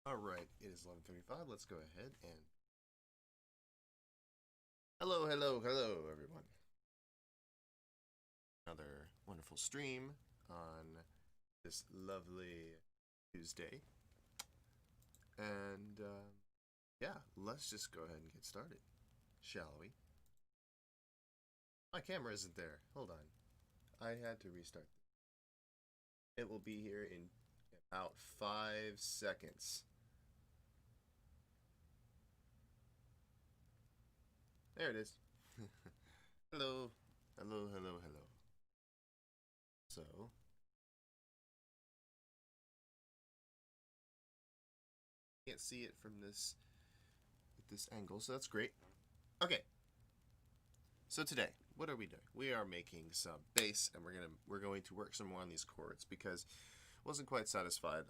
Alright, it is 11:55. Let's go ahead and... Hello, hello, hello, everyone. Another wonderful stream on this lovely Tuesday. And, yeah, let's just go ahead and get started, shall we? My camera isn't there. Hold on. I had to restart. It will be here in about 5 seconds. There it is. Hello. Hello, hello, hello. So, can't see it from this angle, so that's great. Okay. So today, what are we doing? We are making some bass, and we're going to work some more on these chords because I wasn't quite satisfied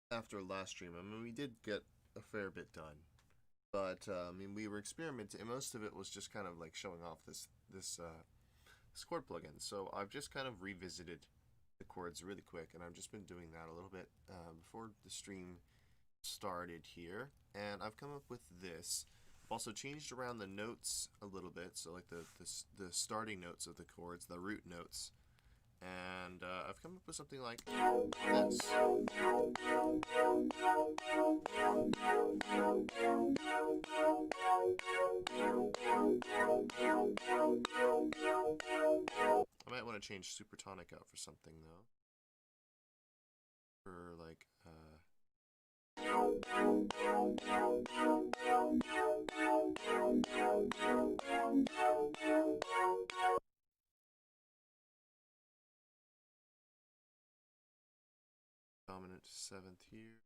after last stream. I mean, we did get a fair bit done, but I mean, we were experimenting, and most of it was just kind of like showing off this chord plugin. So I've just kind of revisited the chords really quick, and I've just been doing that a little bit before the stream started here, and I've come up with this. I've also changed around the notes a little bit, so like the starting notes of the chords, the root notes, and I've come up with something like this. I might want to change supertonic out for something though. For like dominant seventh here.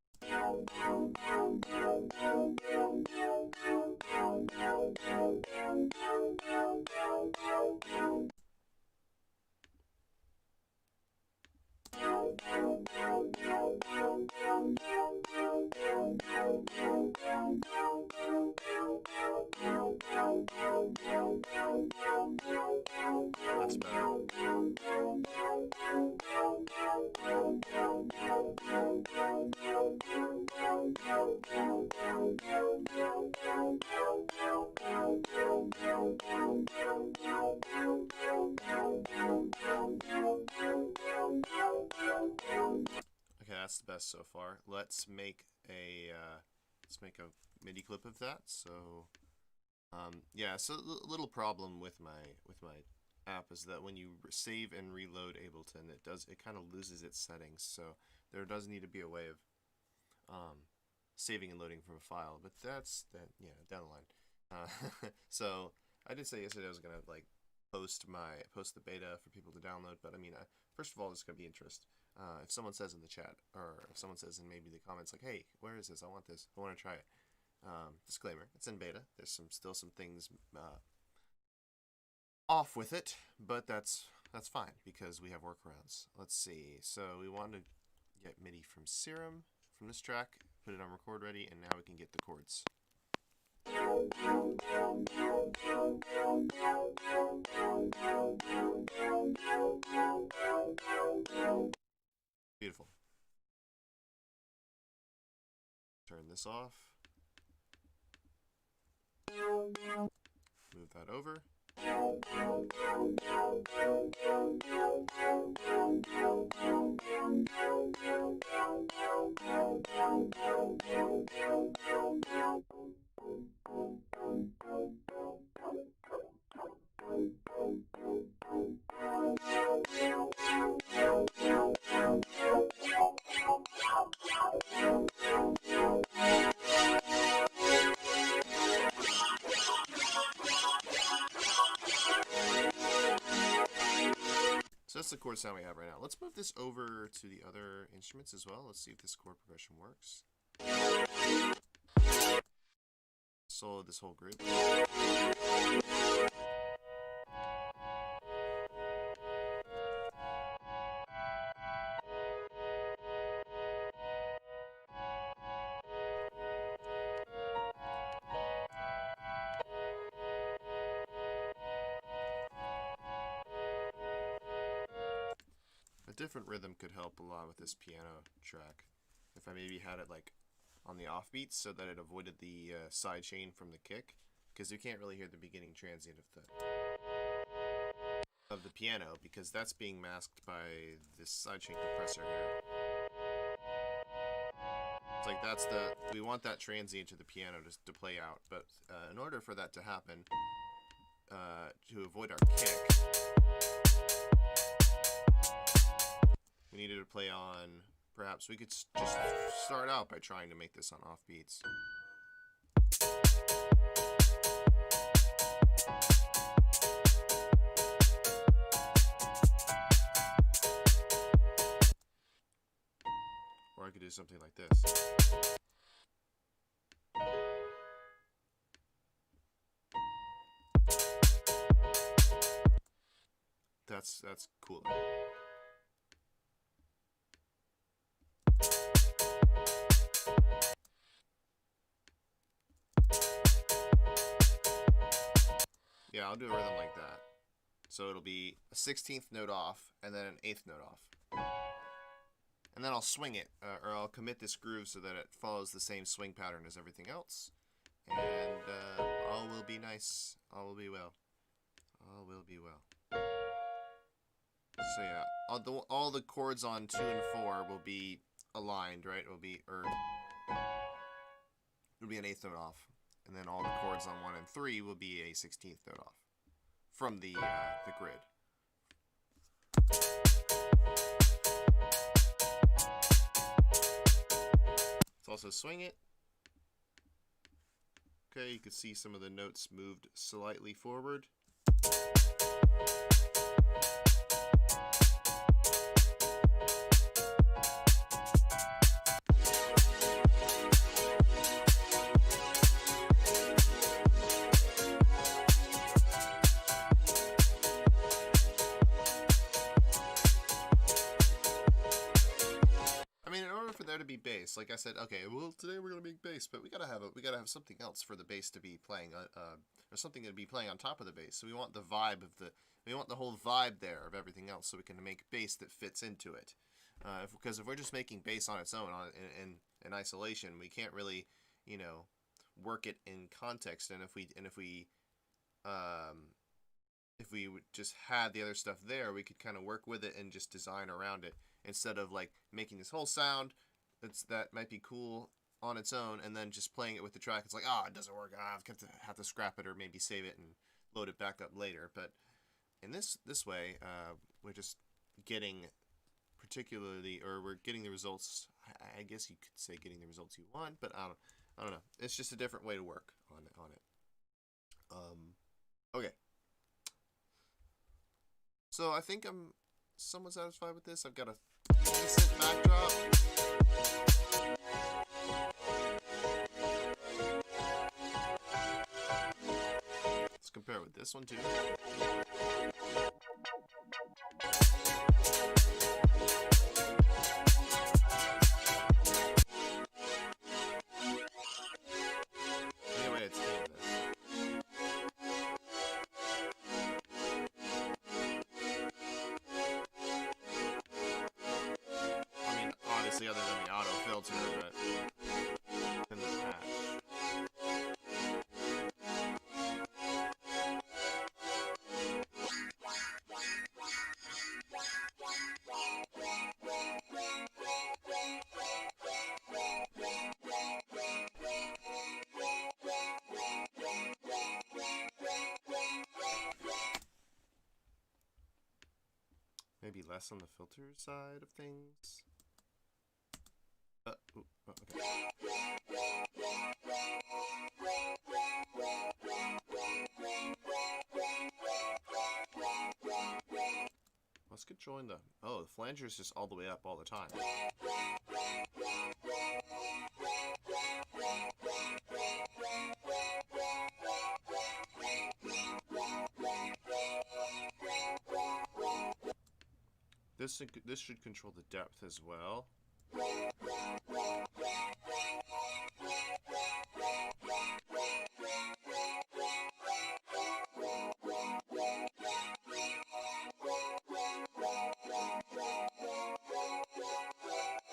That's better. Okay, that's the best so far. Let's make a MIDI clip of that. So, yeah. So a little problem with my app is that when you save and reload Ableton, it kind of loses its settings. So there does need to be a way of saving and loading from a file, but that's down the line. So I did say yesterday I was gonna like post the beta for people to download, but I mean, first of all, it's gonna be interest. If someone says in the chat, or if someone says in maybe the comments, like, "Hey, where is this? I want this. I want to try it." Disclaimer: it's in beta. There's still some things off with it, but that's fine because we have workarounds. Let's see. So we want to get MIDI from Serum from this track, put it on record ready, and now we can get the chords. Beautiful. Turn this off. Move that over. So that's the chord sound we have right now. Let's move this over to the other instruments as well. Let's see if this chord progression works. Solo this whole group. A different rhythm could help a lot with this piano track. If I maybe had it like on the offbeats so that it avoided the side chain from the kick, because you can't really hear the beginning transient of the piano, because that's being masked by this sidechain compressor here. It's like we want that transient to the piano to play out, but in order for that to happen, to avoid our kick, we needed to play on, perhaps we could just start out by trying to make this on offbeats. Or I could do something like this. That's cooler. Yeah, I'll do a rhythm like that. So it'll be a 16th note off, and then an 8th note off. And then I'll swing it, or I'll commit this groove so that it follows the same swing pattern as everything else. And all will be nice. All will be well. All will be well. So yeah, all the chords on 2 and 4 will be aligned, right? It'll be an 8th note off. And then all the chords on 1 and 3 will be a 16th note off from the grid. Let's also swing it. Okay, you can see some of the notes moved slightly forward. To be bass, like I said, okay, well today we're gonna make bass, but we gotta have something else for the bass to be playing, or something to be playing on top of the bass. So we want the vibe we want the whole vibe there of everything else, so we can make bass that fits into it. Because if we're just making bass on its own, in isolation, we can't really, work it in context. And if we just had the other stuff there, we could kind of work with it and just design around it, instead of like making this whole sound that might be cool on its own, and then just playing it with the track. It's like, it doesn't work. I have to scrap it, or maybe save it and load it back up later. But in this way, we're just getting we're getting the results. I guess you could say getting the results you want, but I don't know. It's just a different way to work on it. Okay. So I think I'm somewhat satisfied with this. I've got a decent backdrop. Let's compare it with this one too. Anyway, it's canvas. Other than the auto filter, but in the patch. Maybe less on the filter side of things. Okay. Let's controlling the flanger is just all the way up all the time. This should control the depth as well.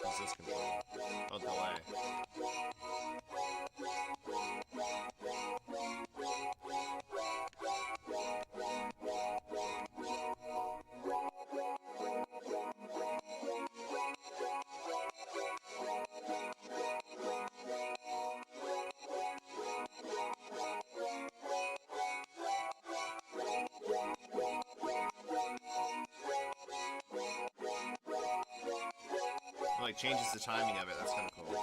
What's this control? Oh, delay. It like changes the timing of it. That's kind of cool.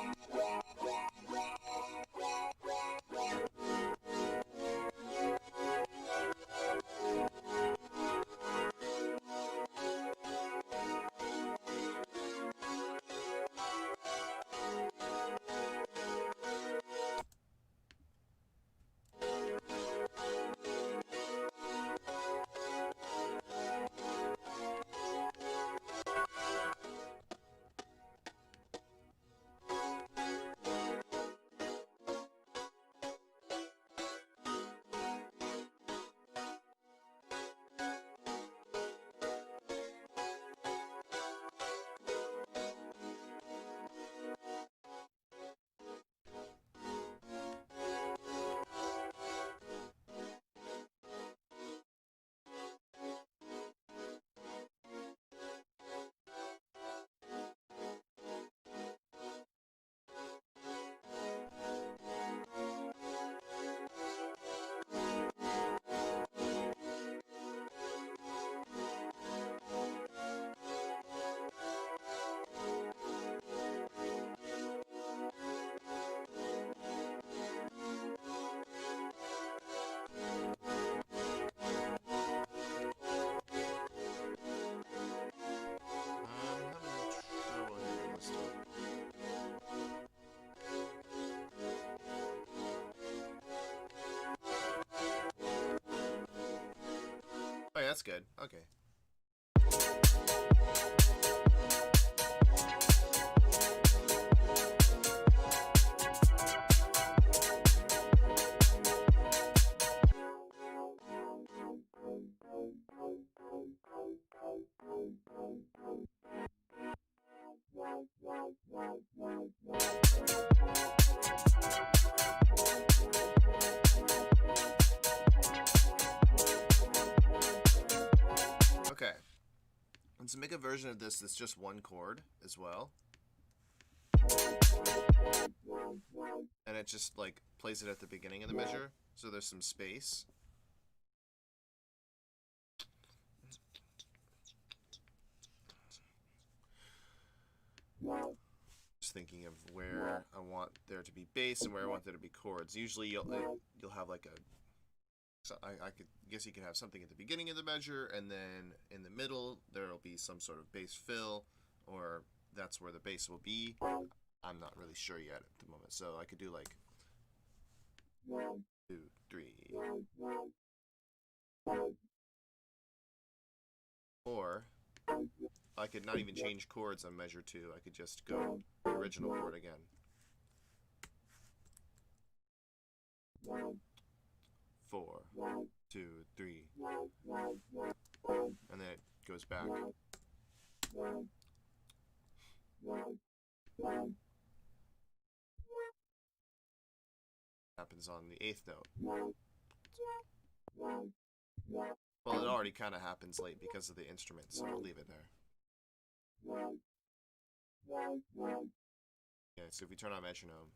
Oh, yeah, that's good. Okay. Okay. Let's make a version of this that's just one chord as well. And it just like plays it at the beginning of the measure, so there's some space. Just thinking of where I want there to be bass and where I want there to be chords. Usually you'll have like a, so I guess you can have something at the beginning of the measure, and then in the middle there'll be some sort of bass fill, or that's where the bass will be. I'm not really sure yet at the moment, so I could do like 2, 3, or I could not even change chords on measure 2. I could just go the original chord again. 4, 2, 3, and then it goes back. Happens on the 8th note. Well, it already kind of happens late because of the instrument, so we'll leave it there. Yeah, so if we turn on metronome,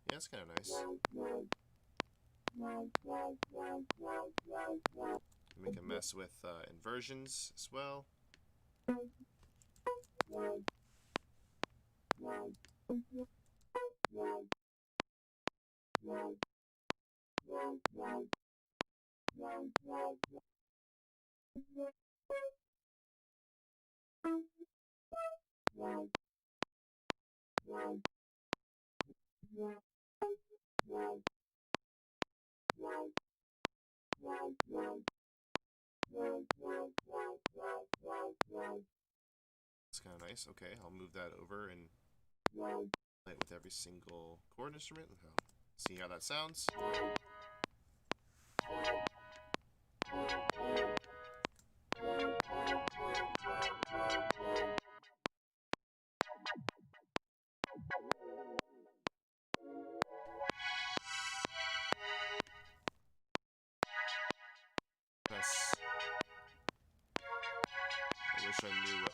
yeah, it's kind of nice. We can mess with inversions as well. It's kind of nice. Okay, I'll move that over and play it with every single chord instrument. See how that sounds. wish I knew what...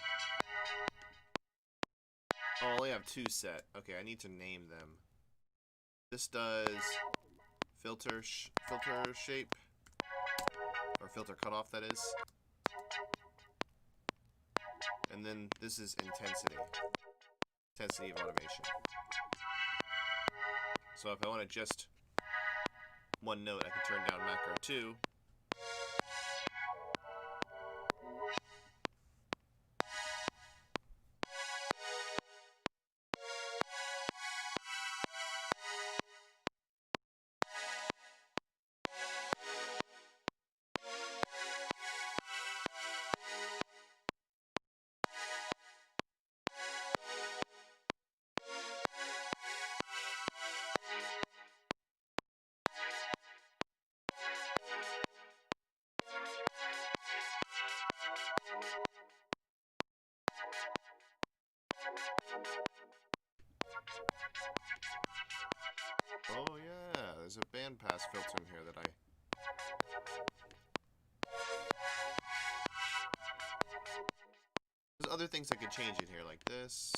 Oh, I only have 2 set. Okay, I need to name them. This does filter shape, or filter cutoff, that is. And then this is intensity of automation. So if I want to just one note, I can turn down macro 2. Oh yeah, there's a bandpass filter in here that There's other things I could change in here, like this.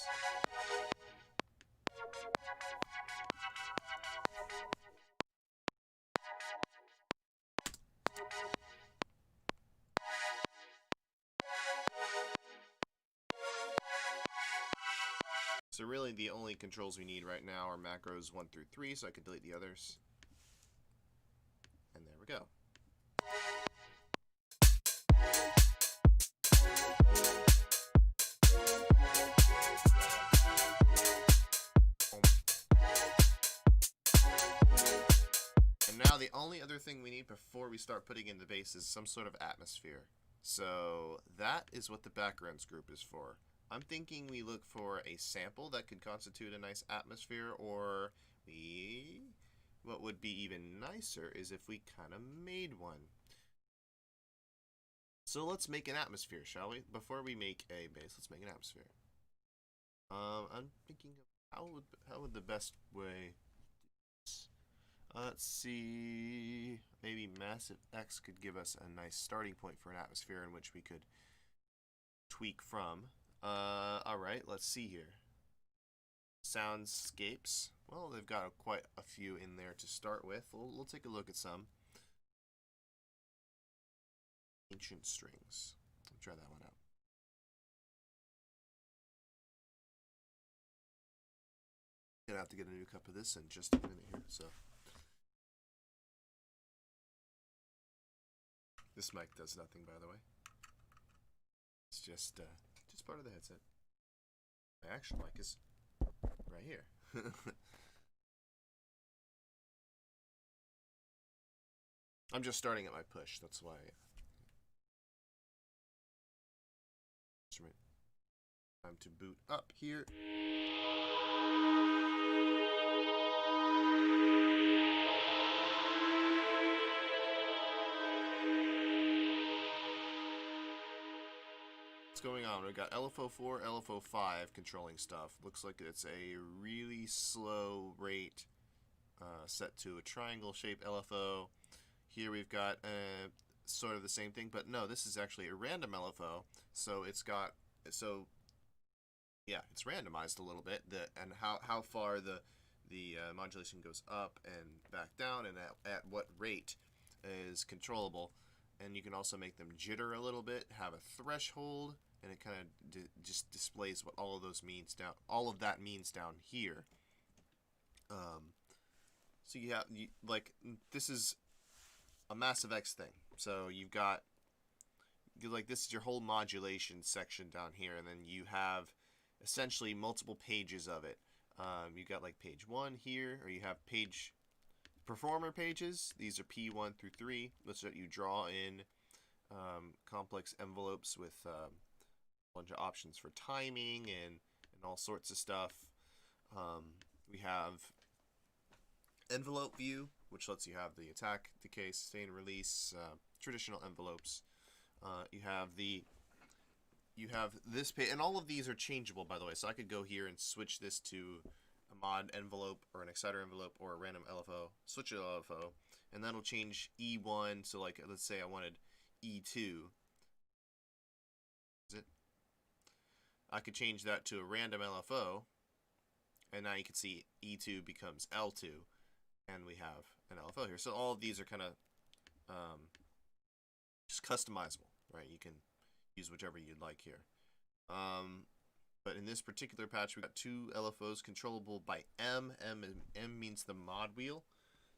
So really the only controls we need right now are macros 1 through 3, so I can delete the others. And there we go. And now the only other thing we need before we start putting in the bass is some sort of atmosphere. So that is what the backgrounds group is for. I'm thinking we look for a sample that could constitute a nice atmosphere, or what would be even nicer is if we kind of made one. So let's make an atmosphere, shall we? Before we make a bass, let's make an atmosphere. I'm thinking of how would the best way. Let's see. Maybe Massive X could give us a nice starting point for an atmosphere in which we could tweak from. Alright, let's see here. Soundscapes. Well, they've got quite a few in there to start with. We'll take a look at some. Ancient strings. Let's try that one out. Gonna have to get a new cup of this in just a minute here, so. This mic does nothing, by the way. It's just part of the headset. My actual mic is right here. I'm just starting at my push, that's why. Instrument. Time to boot up here. Going on. We've got LFO4, LFO5 controlling stuff. Looks like it's a really slow rate set to a triangle shaped LFO. Here we've got sort of the same thing, but no, this is actually a random LFO. So it's got, yeah, it's randomized a little bit. And how far the modulation goes up and back down, and at what rate is controllable. And you can also make them jitter a little bit, have a threshold, and it kind of just displays what all of those means down. All of that means down here. So you have like this is a Massive X thing. So you've got like this is your whole modulation section down here, and then you have essentially multiple pages of it. You've got like page 1 here, or you have page performer pages. These are P1 through 3. Let's let you draw in complex envelopes with a bunch of options for timing and all sorts of stuff. We have envelope view, which lets you have the attack, decay, sustain, release, traditional envelopes. You have this page, and all of these are changeable, by the way. So I could go here and switch this to a mod envelope or an exciter envelope or a random LFO, switch it to LFO, and that'll change E1. So like, let's say I wanted E2. Is it? I could change that to a random LFO, and now you can see E2 becomes L2, and we have an LFO here. So all of these are kind of just customizable, right? You can use whichever you'd like here. But in this particular patch, we've got two LFOs controllable by M. M means the mod wheel.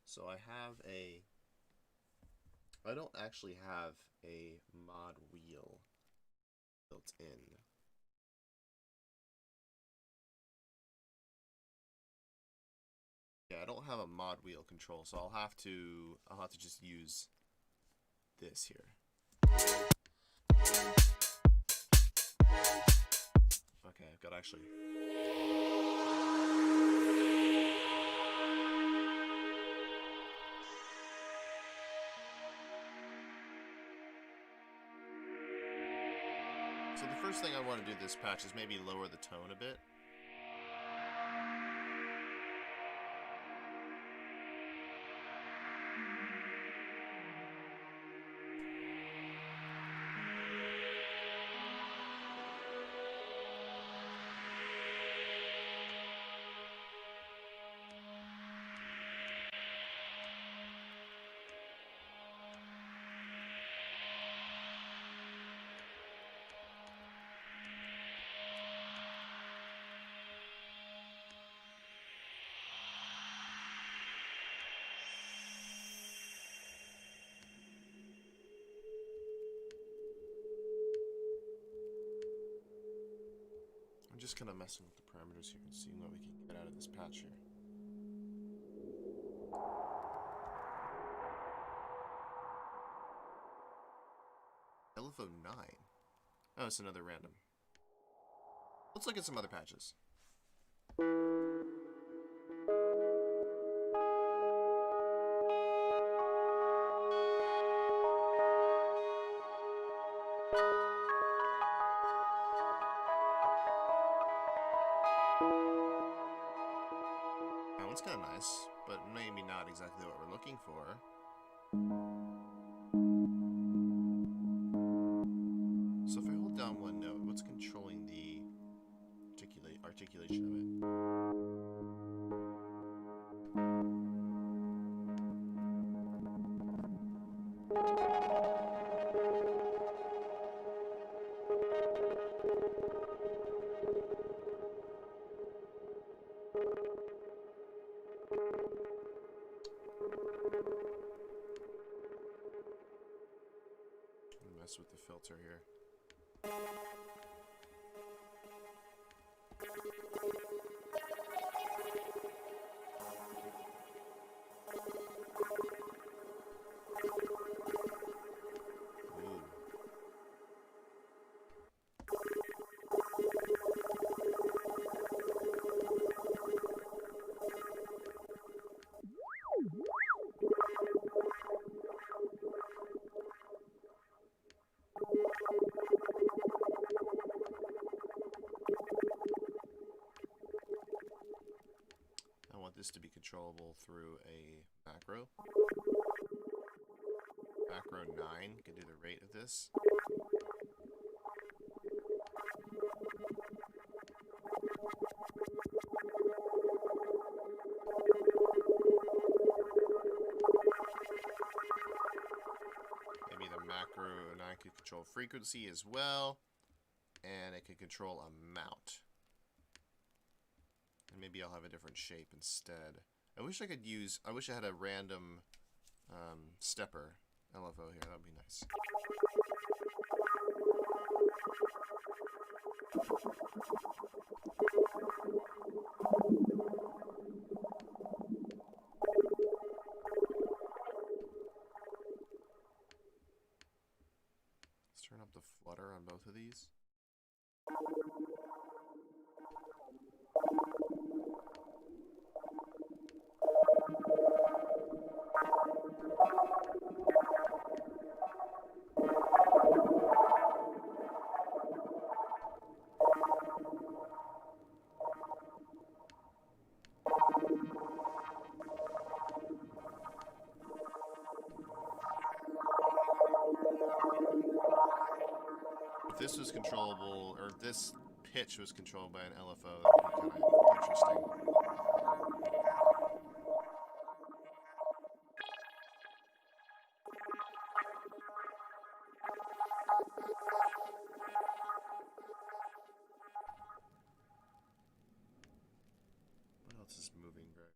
So I don't actually have a mod wheel built in. Yeah, I don't have a mod wheel control, so I'll have to just use this here. Okay, I've got actually. So the first thing I want to do this patch is maybe lower the tone a bit. I'm just kind of messing with the parameters here and seeing what we can get out of this patch here. LFO 9. Oh, it's another random. Let's look at some other patches. That one's kind of nice, but maybe not exactly what we're looking for. So if I hold down one note, what's controlling the articulation of it? Mess with the filter here. Ooh. I want this to be controllable through a macro. Macro 9 can do the rate of this. Maybe the macro 9 could control frequency as well, and it could control amount. And maybe I'll have a different shape instead. I wish I had a random stepper LFO here. That would be nice. Let's turn up the flutter on both of these. If this was controllable, or if this pitch was controlled by an LFO, that would be kind of interesting. What else is moving very?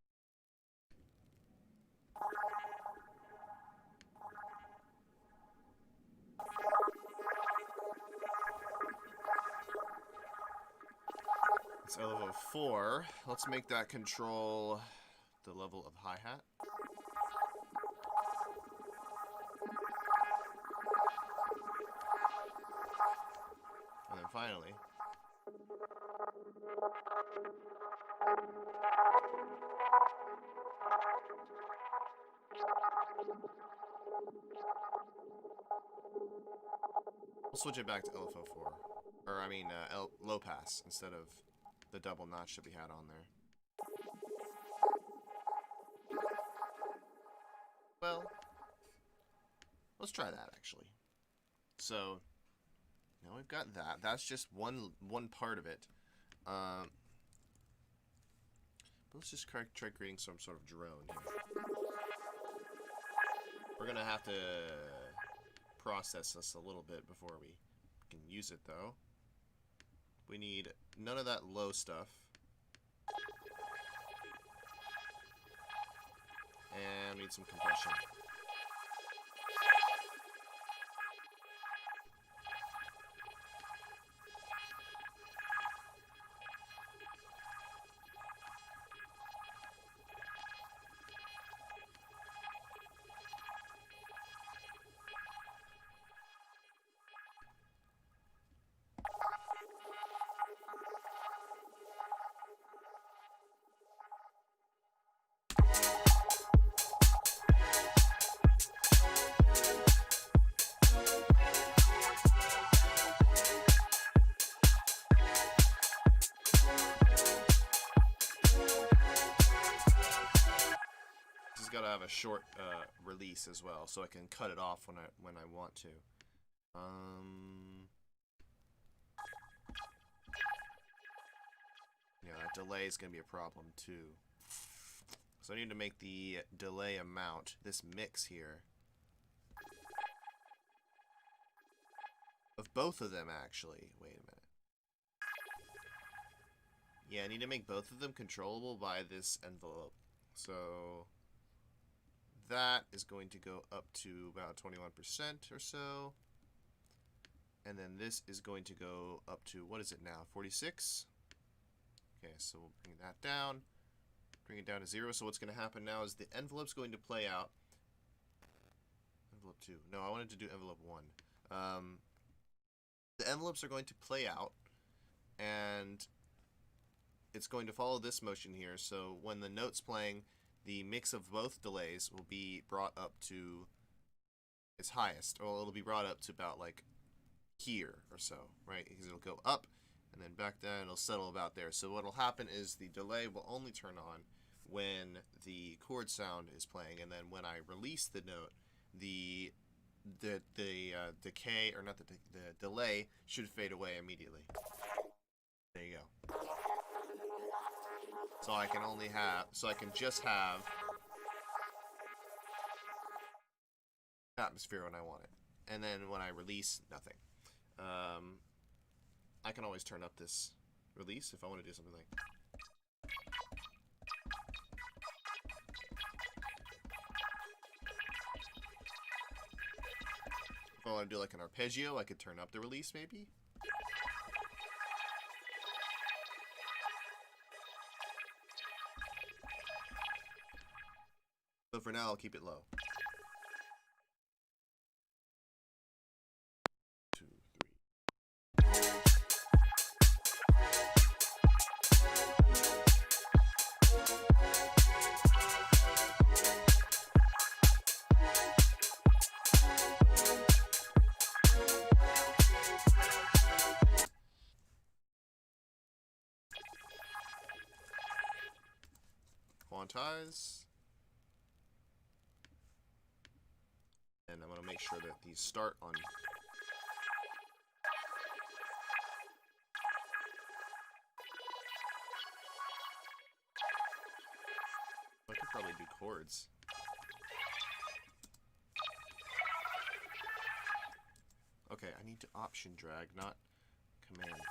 It's level 4. Let's make that control the level of hi-hat. And then finally, we'll switch it back to LFO 4. Or, I mean, low pass instead of the double notch that we had on there. Well, let's try that, actually. So, now we've got that. That's just one part of it. But let's just try creating some sort of drone here. We're going to have to process this a little bit before we can use it, though. We need none of that low stuff. And we need some compression. Got to have a short release as well, so I can cut it off when I want to. Yeah, that delay is going to be a problem too. So I need to make the delay amount, this mix here, of both of them actually. Wait a minute. Yeah, I need to make both of them controllable by this envelope. So that is going to go up to about 21% or so. And then this is going to go up to, what is it now, 46? Okay, so we'll bring that down. Bring it down to 0. So what's going to happen now is the envelope's going to play out. Envelope 2. No, I wanted to do envelope 1. The envelopes are going to play out, and it's going to follow this motion here. So when the note's playing, the mix of both delays will be brought up to its highest, or it'll be brought up to about like here or so, right? Because it'll go up and then back down, it'll settle about there. So what'll happen is the delay will only turn on when the chord sound is playing, and then when I release the note, the decay, or not the delay should fade away immediately. There you go. So I can only have, so I can just have atmosphere when I want it, and then when I release, nothing. I can always turn up this release if I want to do something like. If I want to do like an arpeggio, I could turn up the release maybe. So for now, I'll keep it low. 2, 3. Quantize. And I'm going to make sure that these start on chords. Okay, I need to option drag, not command.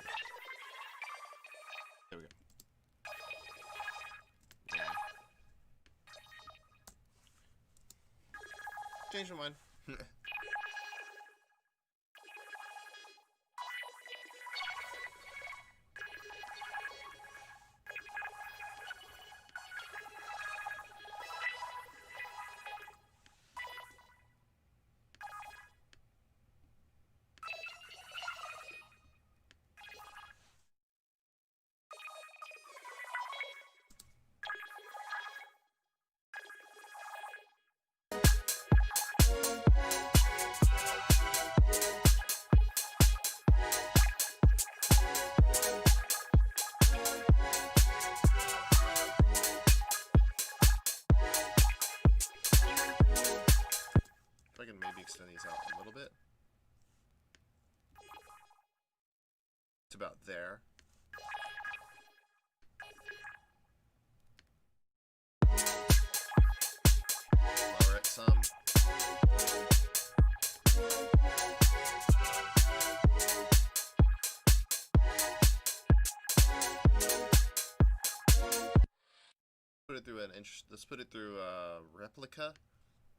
There we go. Yeah. Change my mind. I can maybe extend these out a little bit. It's about there. Lower it some. Put it through let's put it through Replica,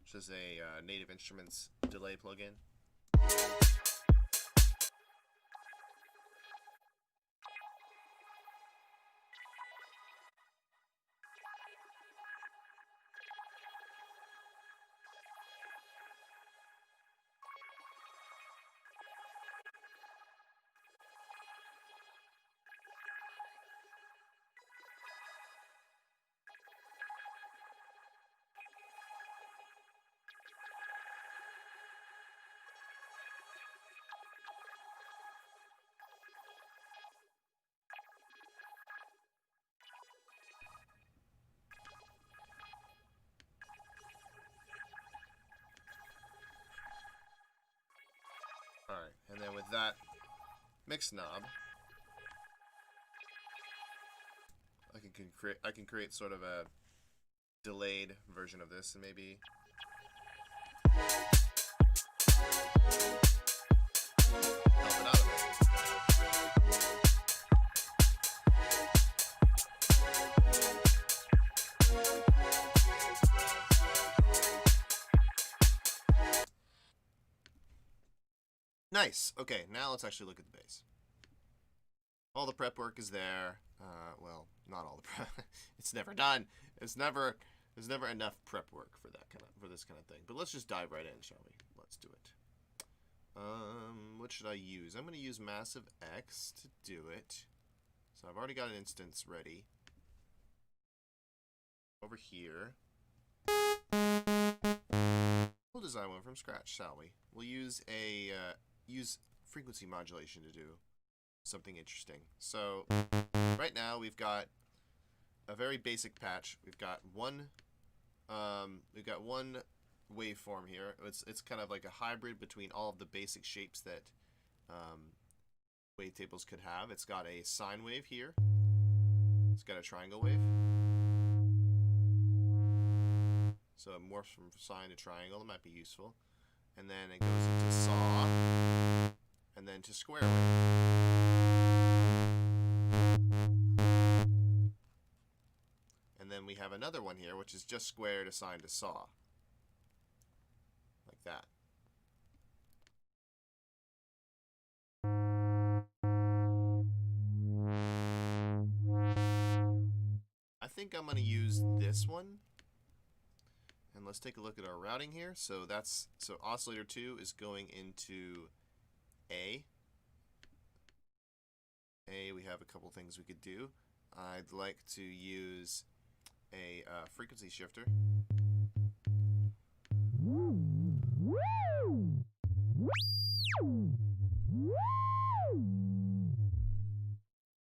which is a Native Instruments delay plugin. Alright, and then with that mix knob, I can create sort of a delayed version of this, and maybe help it out a bit. Nice. Okay, now let's actually look at the bass. All the prep work is there. Well, not all the prep. It's never done. There's never enough prep work for this kind of thing. But let's just dive right in, shall we? Let's do it. What should I use? I'm going to use Massive X to do it. So I've already got an instance ready. Over here. We'll design one from scratch, shall we? We'll use use frequency modulation to do something interesting. So right now we've got a very basic patch. We've got one waveform here. It's kind of like a hybrid between all of the basic shapes that wavetables could have. It's got a sine wave here. It's got a triangle wave. So it morphs from sine to triangle. That might be useful. And then it goes into saw, and then to square wave. And then we have another one here, which is just square to sine to saw. Like that. I think I'm going to use this one. And let's take a look at our routing here. So oscillator 2 is going into A. We have a couple things we could do. I'd like to use a frequency shifter.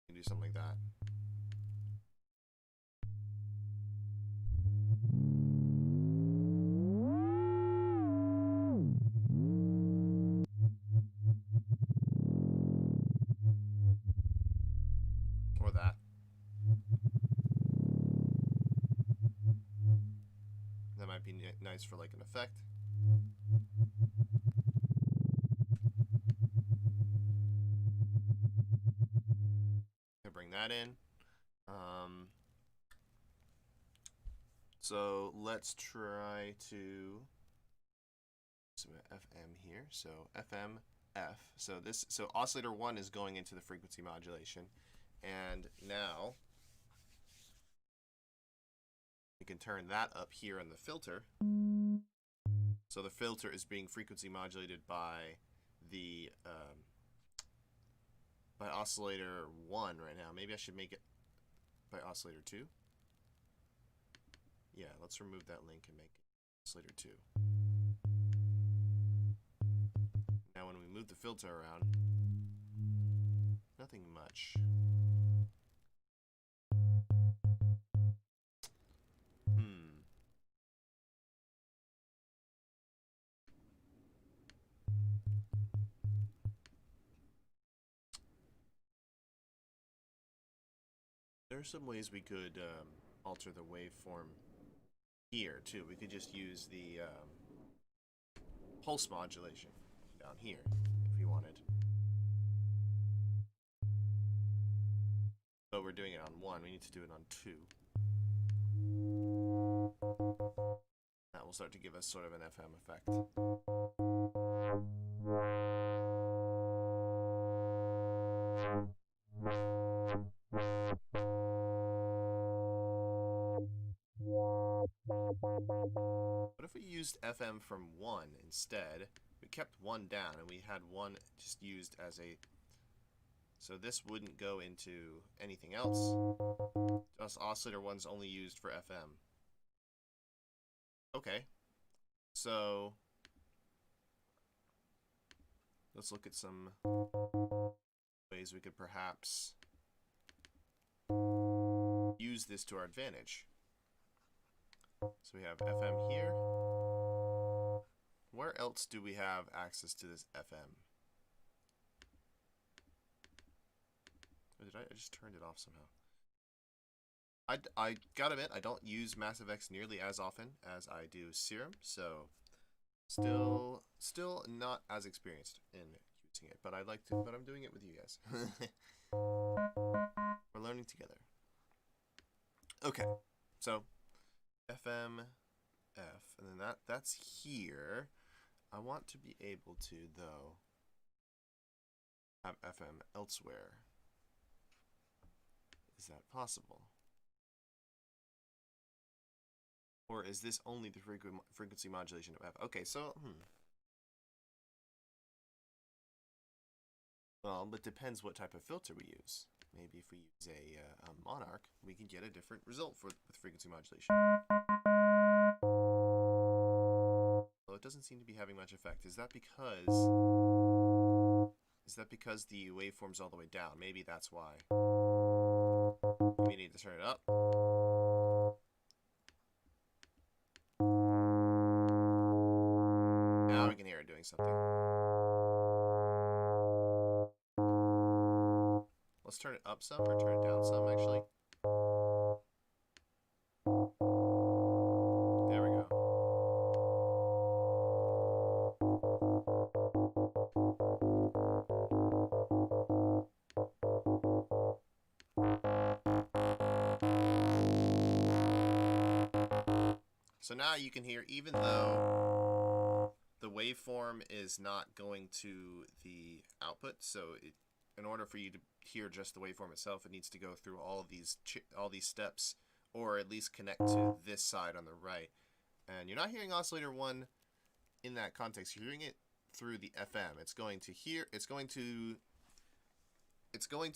Do something like that. Or that. nice for like an effect. I bring that in. So let's try to some FM here. So FM F. So oscillator 1 is going into the frequency modulation, and now we can turn that up here in the filter. So the filter is being frequency modulated by the by oscillator 1 right now. Maybe I should make it by oscillator 2. Yeah, let's remove that link and make it oscillator 2. Now when we move the filter around, nothing much. There are some ways we could alter the waveform here too. We could just use the pulse modulation down here if we wanted. But we're doing it on 1. We need to do it on 2. That will start to give us sort of an FM effect. What if we used FM from 1 instead? We kept 1 down and we had 1 just used as a... So this wouldn't go into anything else. Just oscillator 1's only used for FM. Okay. So let's look at some ways we could perhaps use this to our advantage. So we have FM here. Where else do we have access to this FM? Or did I just turned it off somehow? I gotta admit, I don't use Massive X nearly as often as I do Serum, so still not as experienced in using it, but I'd like to, but I'm doing it with you guys. We're learning together. Okay, so FM F, and then that's here. I want to be able to, though, have FM elsewhere. Is that possible? Or is this only the frequency modulation of F? Okay, so, well, but depends what type of filter we use. Maybe if we use a Monarch, we can get a different result with frequency modulation. Well, it doesn't seem to be having much effect. Is that because the waveform's all the way down? Maybe that's why. We need to turn it up. Now we can hear it doing something. Let's turn it up some, or turn it down some, actually. There we go. So now you can hear, even though the waveform is not going to the output, so in order for you to hear just the waveform itself, it needs to go through all these steps, or at least connect to this side on the right. And you're not hearing oscillator 1 in that context. You're hearing it through the FM. It's going to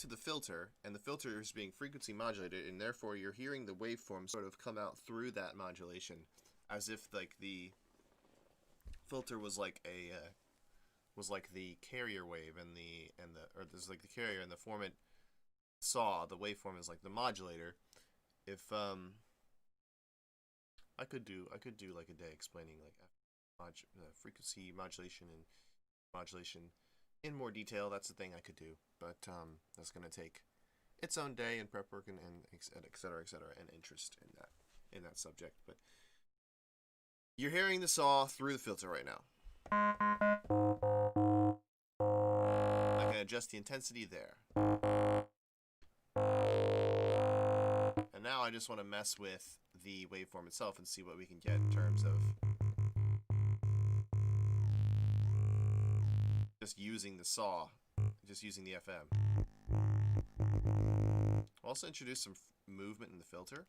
the filter, and the filter is being frequency modulated, and therefore you're hearing the waveform sort of come out through that modulation, as if like the filter was like the carrier wave, or there's like the carrier, and the form it saw, the waveform is like the modulator. If I could do like a day explaining like frequency modulation and modulation in more detail. That's the thing I could do, but that's going to take its own day and prep work and et cetera, and interest in that subject. But You're hearing the saw through the filter right now. I can adjust the intensity there. And now I just want to mess with the waveform itself and see what we can get in terms of just using the saw, just using the FM. I'll also introduce some movement in the filter.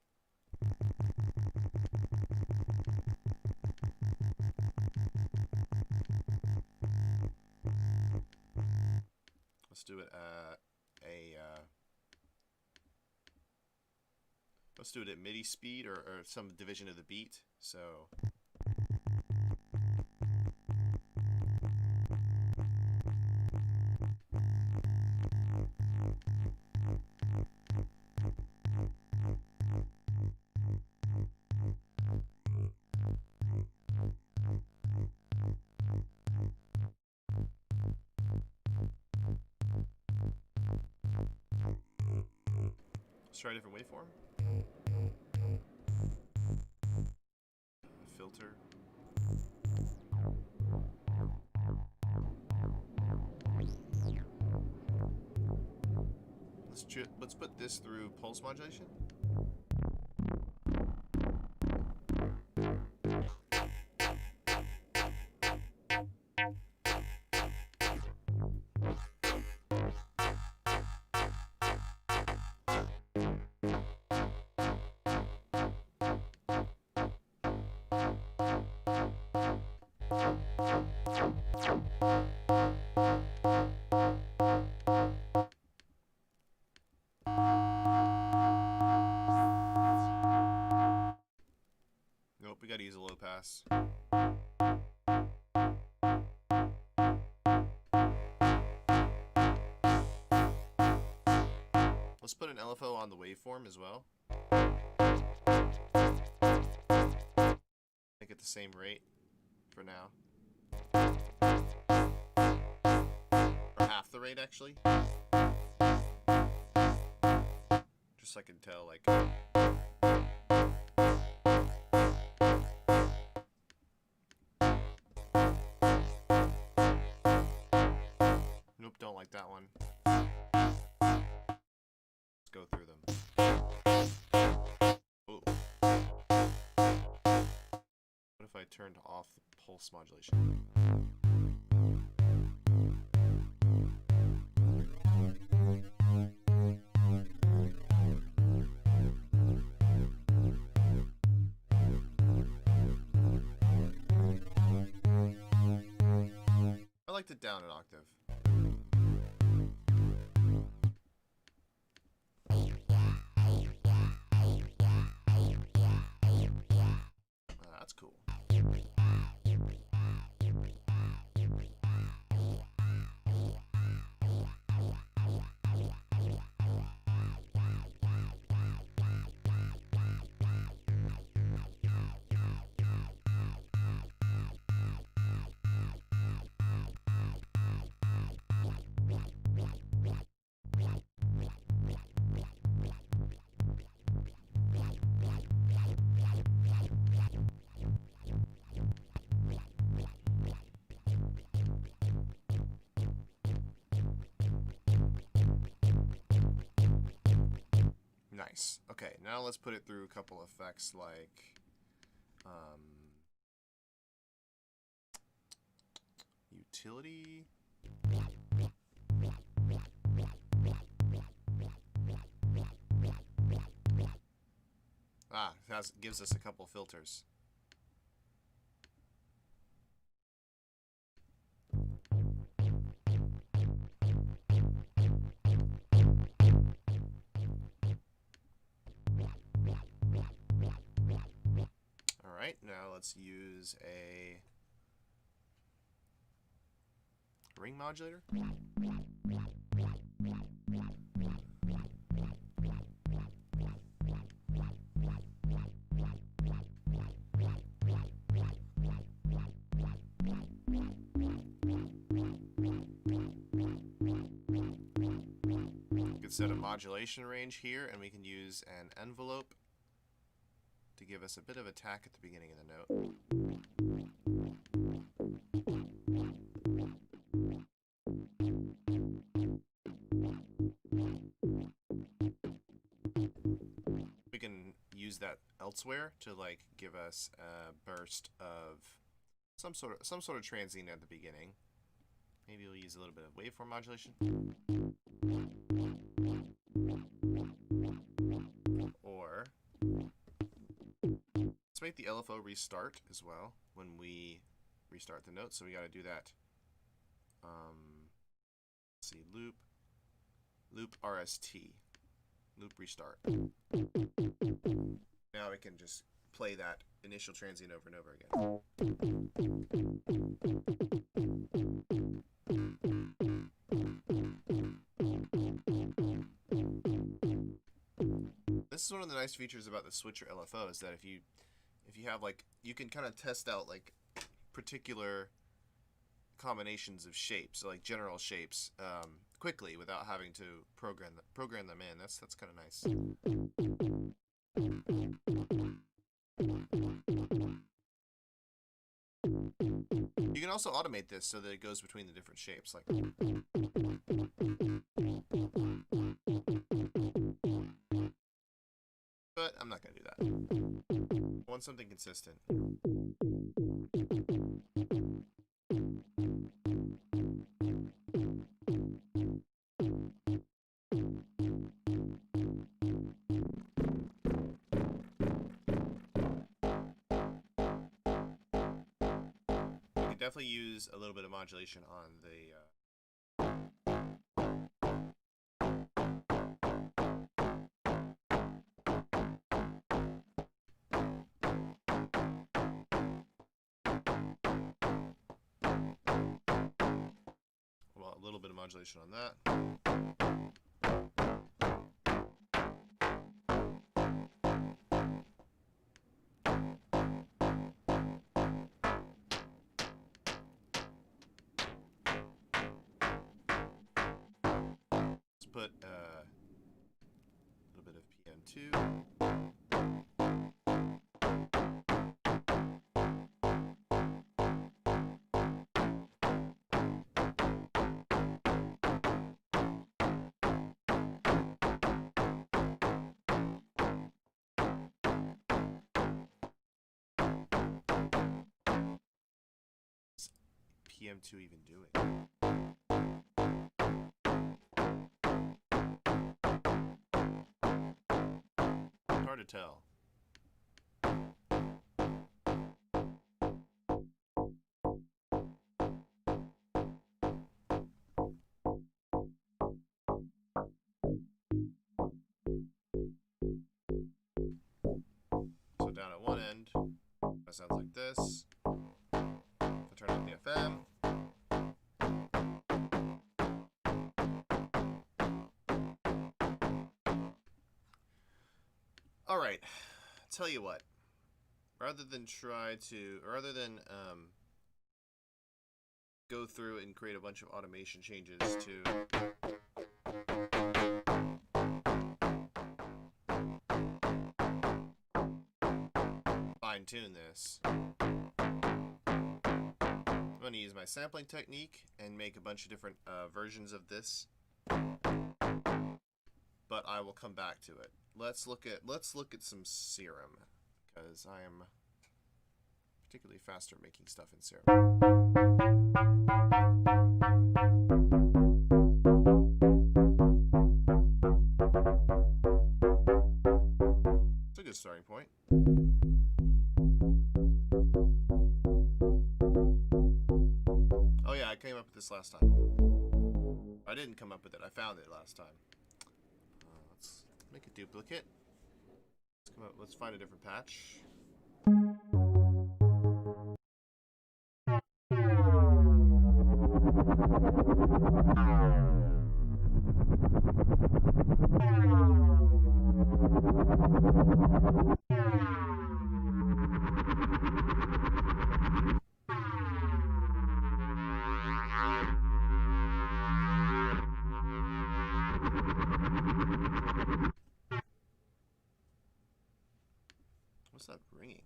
Let's do it at let's do it at MIDI speed or some division of the beat. So let's try a different waveform. Filter. Let's put this through pulse modulation. Nope, we gotta use a low pass. Let's put an LFO on the waveform as well. Make it the same rate for now. Or half the rate, actually. Just so I can tell, like... Nope, don't like that one. Let's go through them. Ooh. What if I turned off the pulse modulation? I liked it down an octave. That's cool. Nice. Okay, now let's put it through a couple effects like utility. It gives us a couple filters. Alright, now let's use a ring modulator. We could set a modulation range here, and we can use an envelope to give us a bit of attack at the beginning of the note. use that elsewhere to like give us a burst of some sort of transient at the beginning. Maybe we'll use a little bit of waveform modulation. Or let's make the LFO restart as well when we restart the note. So we got to do that. Let's see, loop RST, loop restart. Now we can just play that initial transient over and over again. This is one of the nice features about the switcher LFO is that if you have like, you can kind of test out like particular combinations of shapes, so like general shapes, quickly without having to program them in. That's kind of nice. You can also automate this so that it goes between the different shapes, like. But I'm not going to do that. I want something consistent. You can definitely use a little bit of modulation on the well, a little bit of modulation on that. Let's put a little bit of PM2. PM2 even doing? Hard to tell. So down at one end, that sounds like this. I'll turn on the FM. All right, tell you what, rather than go through and create a bunch of automation changes to fine tune this, I'm going to use my sampling technique and make a bunch of different versions of this, but I will come back to it. Let's look at some Serum, because I am particularly faster making stuff in Serum. It's a good starting point. Oh yeah, I came up with this last time. I didn't come up with it, I found it last time. Let's make a duplicate. Let's find a different patch. What's that ringing?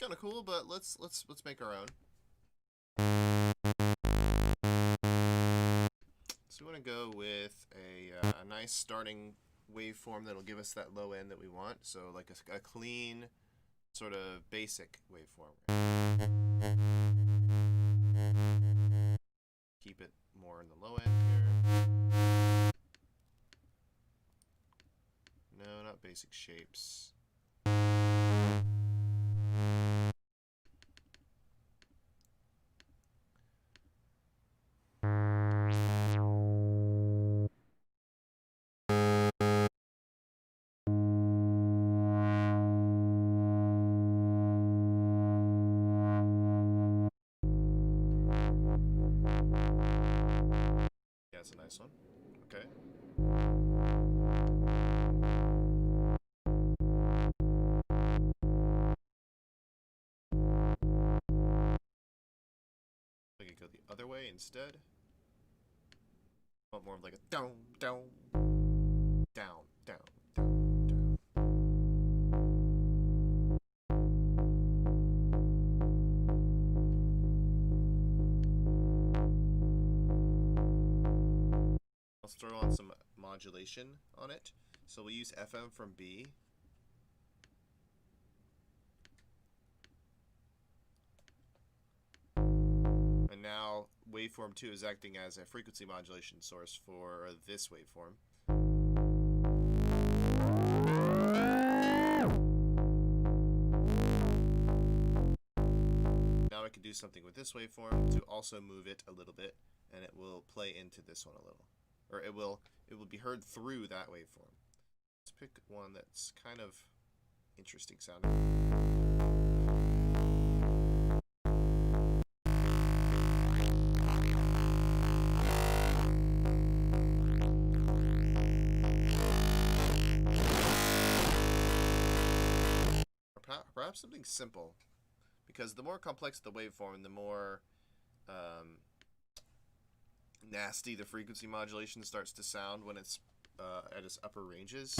kind of cool, but let's make our own. So we want to go with a nice starting waveform that'll give us that low end that we want. So like a clean, sort of basic waveform. Keep it more in the low end here. No, not basic shapes. Yeah, it's a nice one. Okay. I could go the other way instead. I want more of like a down, down, down, down, down, down. Let's throw on some modulation on it. So we'll use FM from B. And now waveform 2 is acting as a frequency modulation source for this waveform. Now I can do something with this waveform to also move it a little bit, and it will play into this one a little. Or it will be heard through that waveform. Let's pick one that's kind of interesting sounding. Perhaps something simple, because the more complex the waveform, the more nasty the frequency modulation starts to sound when it's at its upper ranges.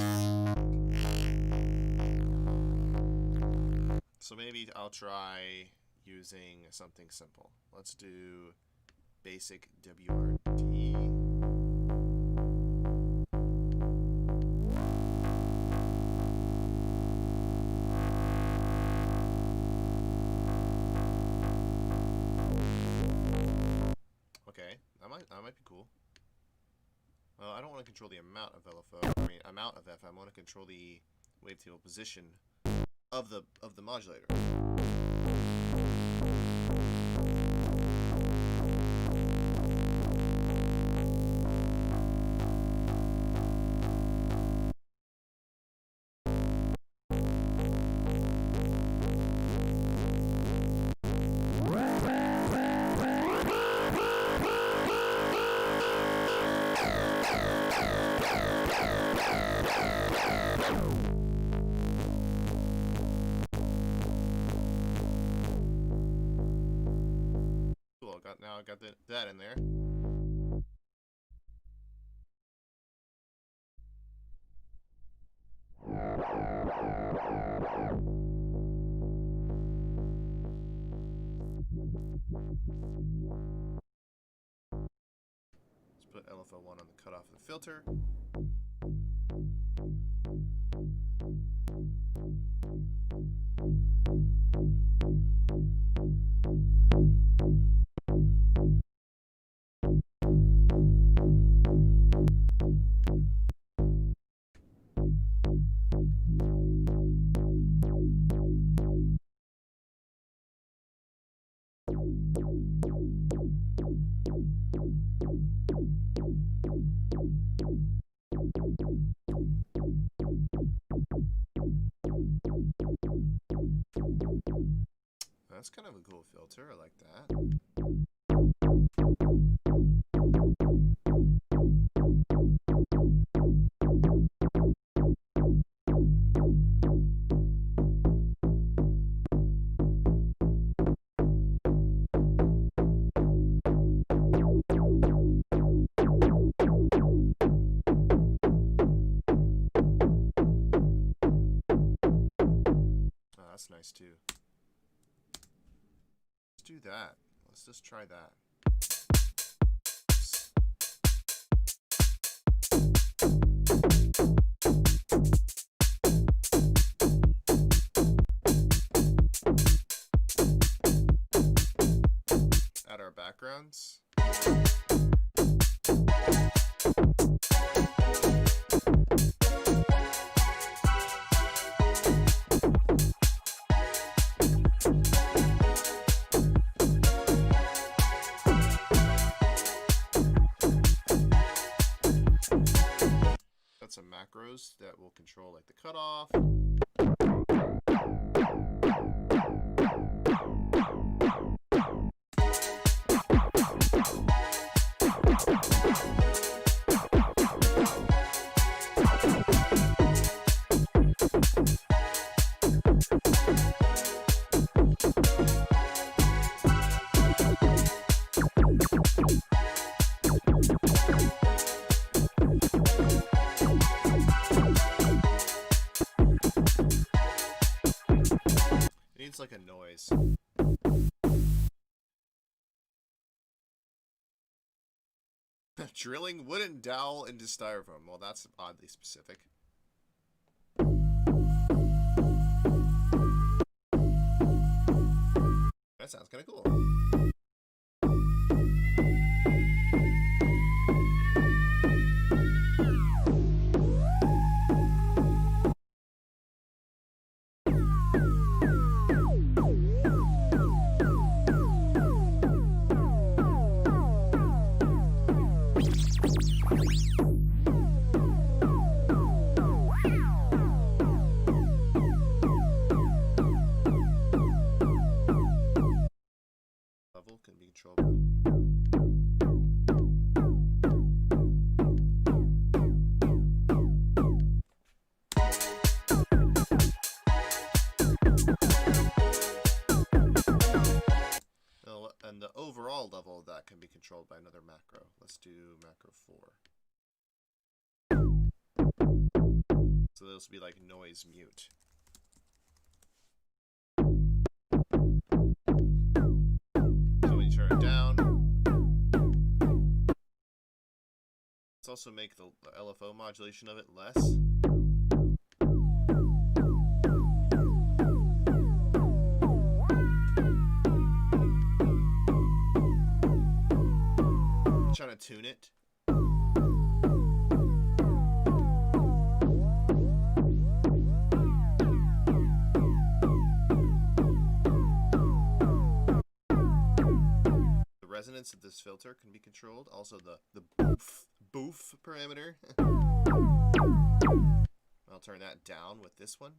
So maybe I'll try using something simple. Let's do basic WRT. Okay, that might be cool. Well, I don't want to control the amount of LFO. I mean, amount of FM. I want to control the wavetable position of the modulator. Cool, now I got that in there. Let's put LFO1 on the cutoff of the filter. That's kind of a cool filter. I like that. Oh, that's nice too. do that. Let's just try that. Add our backgrounds. Got some macros that will control like the cutoff. It needs like a noise. Drilling wooden dowel into styrofoam. Well, that's oddly specific. That sounds kind of cool. Level can be controlled by and the overall level of that can be controlled by another macro. Let's do macro 4. So this will be like noise mute. So when you turn it down, let's also make the LFO modulation of it less. Trying to tune it. The resonance of this filter can be controlled. Also the boof parameter. I'll turn that down with this one.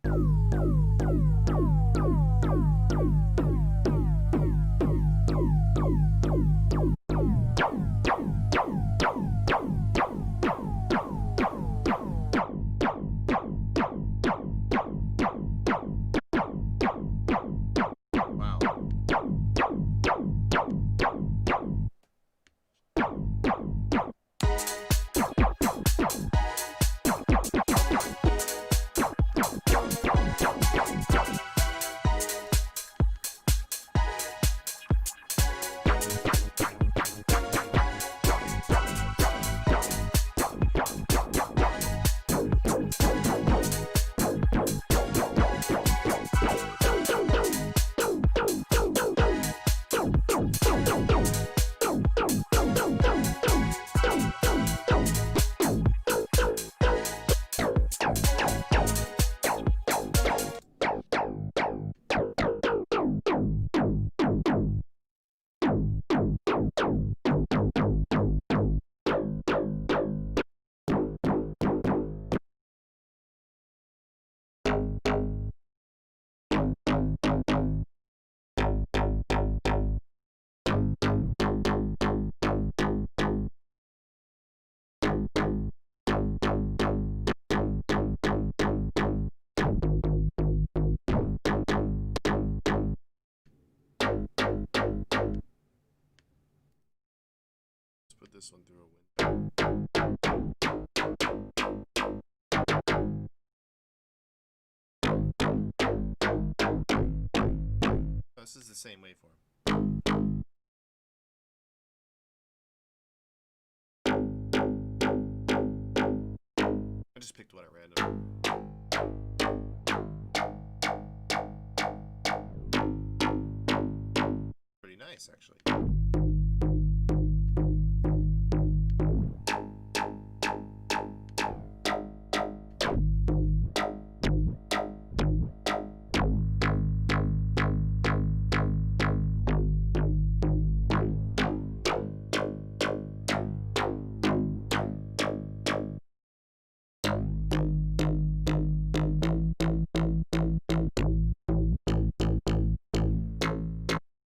Put this one through a window. This is the same waveform. I just picked one at random. Pretty nice, actually.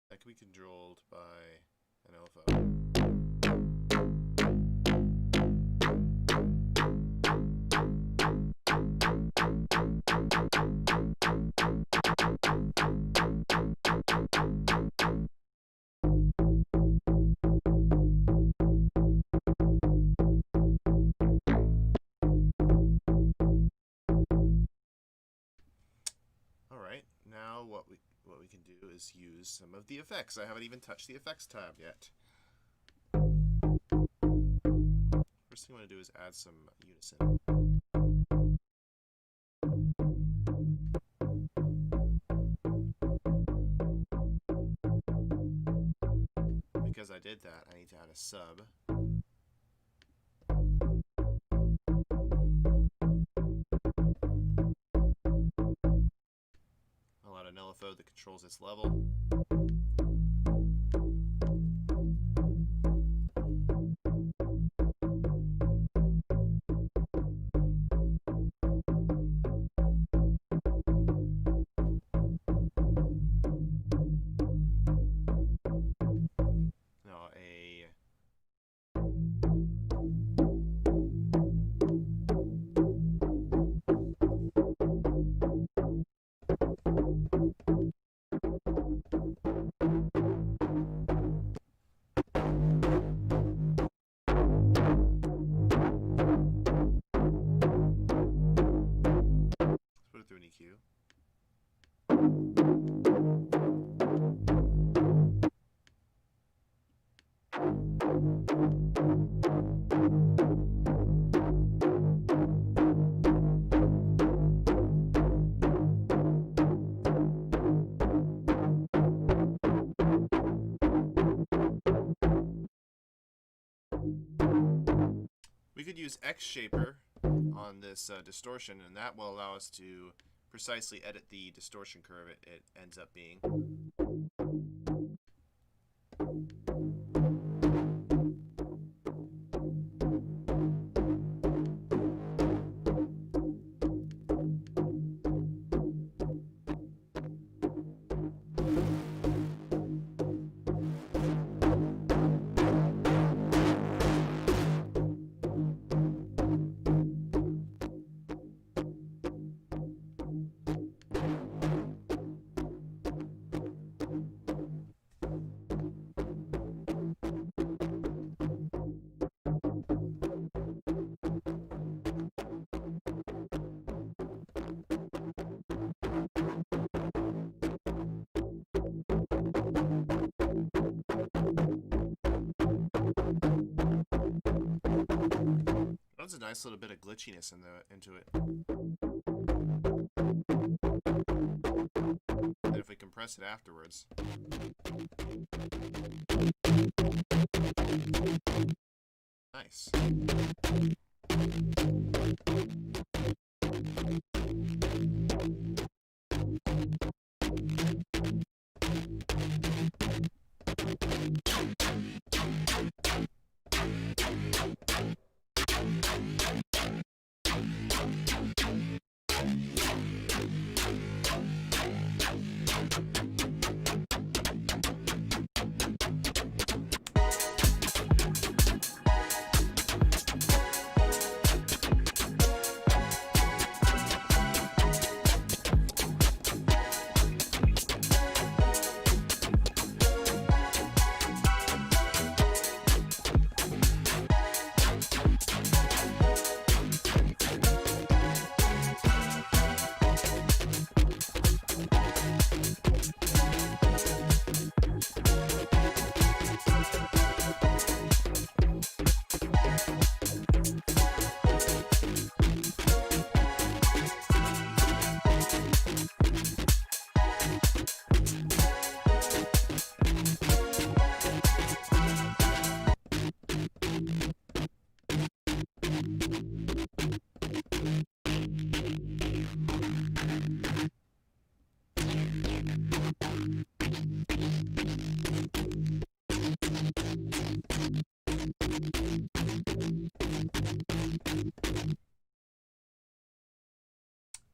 That can be controlled by an LFO. Alright, now what we can do is use some of the effects. I haven't even touched the effects tab yet. First thing I want to do is add some unison. Because I did that, I need to add a sub. I'll add an LFO that controls its level. We could use X Shaper on this distortion, and that will allow us to precisely edit the distortion curve it ends up being. That's a nice little bit of glitchiness into it. And if we compress it afterwards, nice.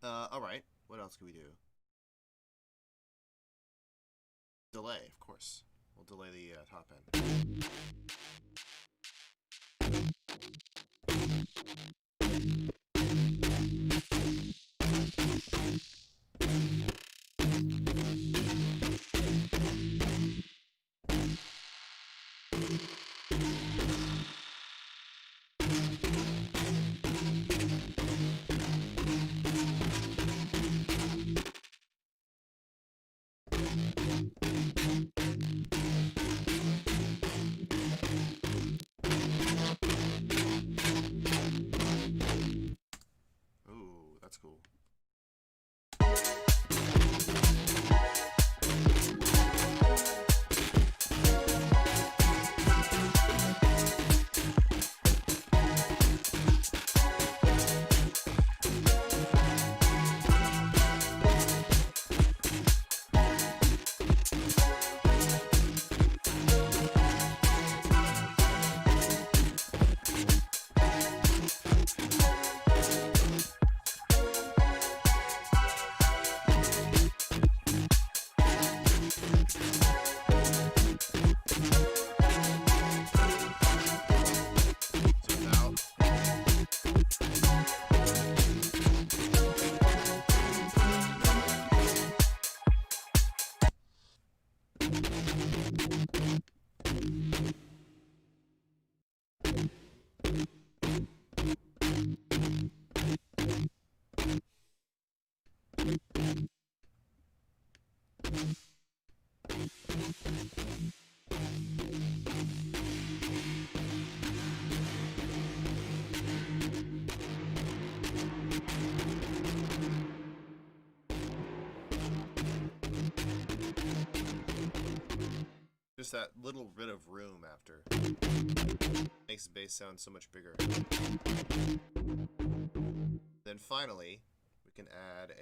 All right. What else can we do? Delay, of course. We'll delay the top end. Ooh, that's cool. Just that little bit of room after makes the bass sound so much bigger. Then finally, we can add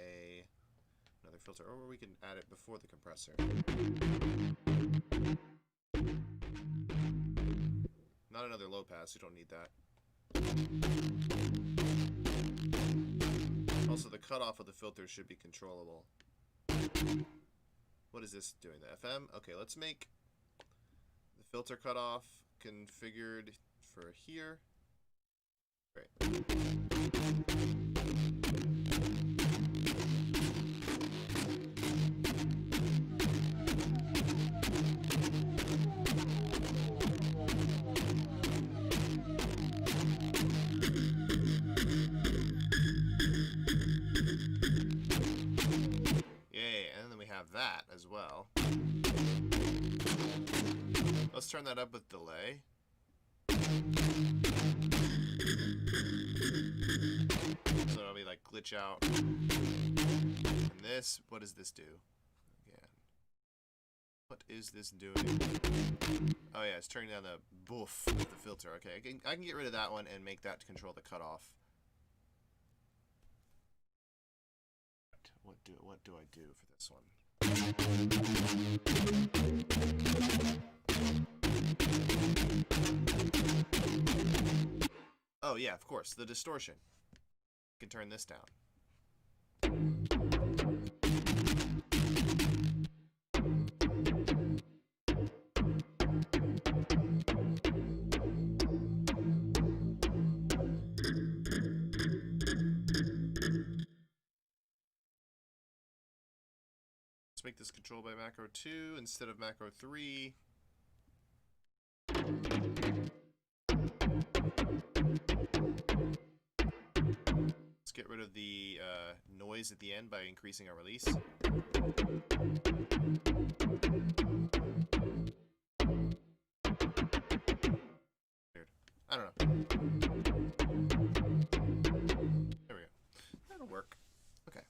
another filter, or we can add it before the compressor. Not another low pass, you don't need that. Also, the cutoff of the filter should be controllable. What is this doing? The FM? Okay, let's make the filter cutoff configured for here. Great. That as well. Let's turn that up with delay. So it'll be like glitch out. And this, what does this do? Again. What is this doing? Oh yeah, it's turning down the boof of the filter. Okay, I can get rid of that one and make that to control the cutoff. What do I do for this one? Oh yeah, of course, the distortion. You can turn this down. Make this controlled by macro 2 instead of macro 3. Let's get rid of the noise at the end by increasing our release. Weird. I don't know. There we go. That'll work. Okay.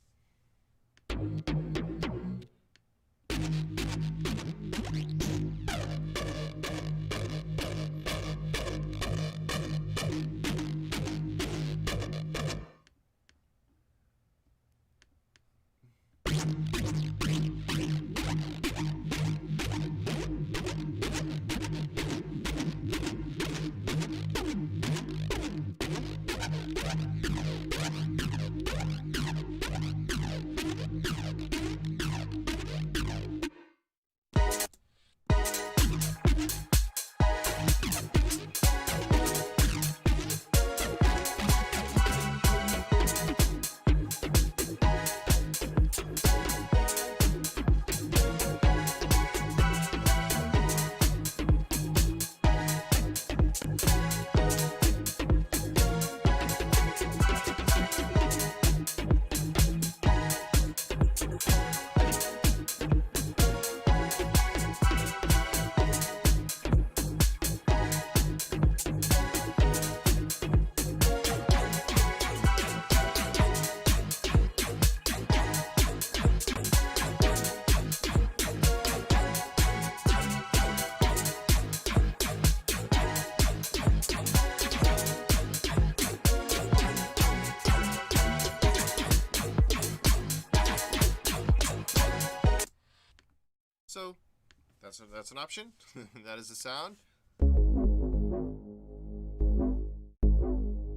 So that's an option. That is the sound.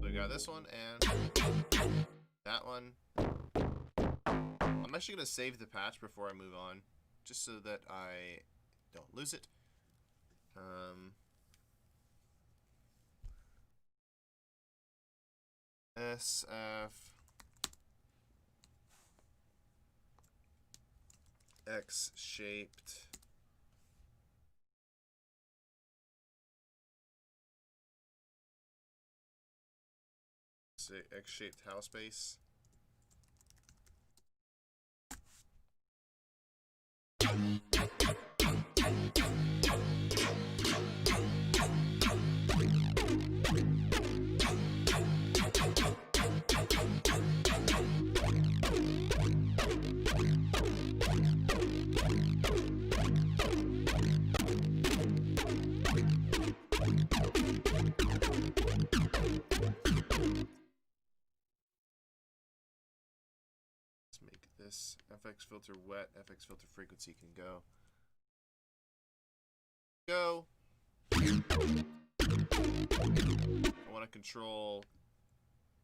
We got this one and that one. I'm actually going to save the patch before I move on, just so that I don't lose it. SF X-shaped X-shaped house bass. Make this FX filter wet, FX filter frequency can go. I want to control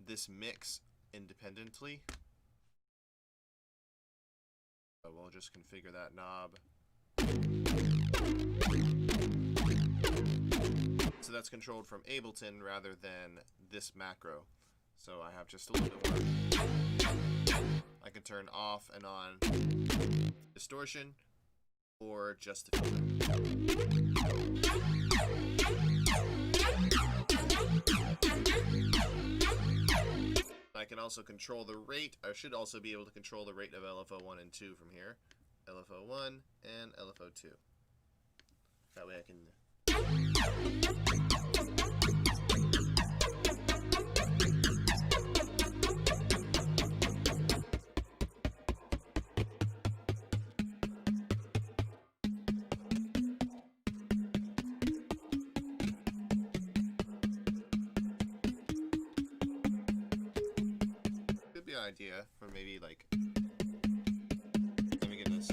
this mix independently. So we'll just configure that knob. So that's controlled from Ableton rather than this macro. So I have just a little bit more. I can turn off and on distortion or just the filter. I can also control the rate. I should also be able to control the rate of LFO 1 and 2 from here. LFO 1 and LFO 2. That way I can... Could be an idea for maybe like... Let me get this.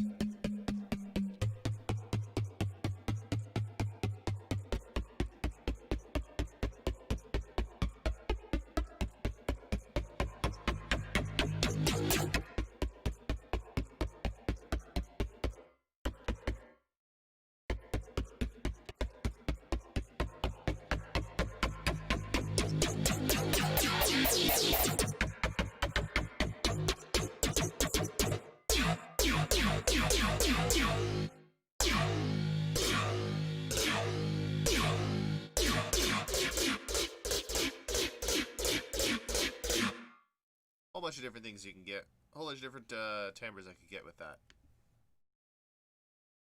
Whole bunch of different things you can get. A whole bunch of different timbres I could get with that.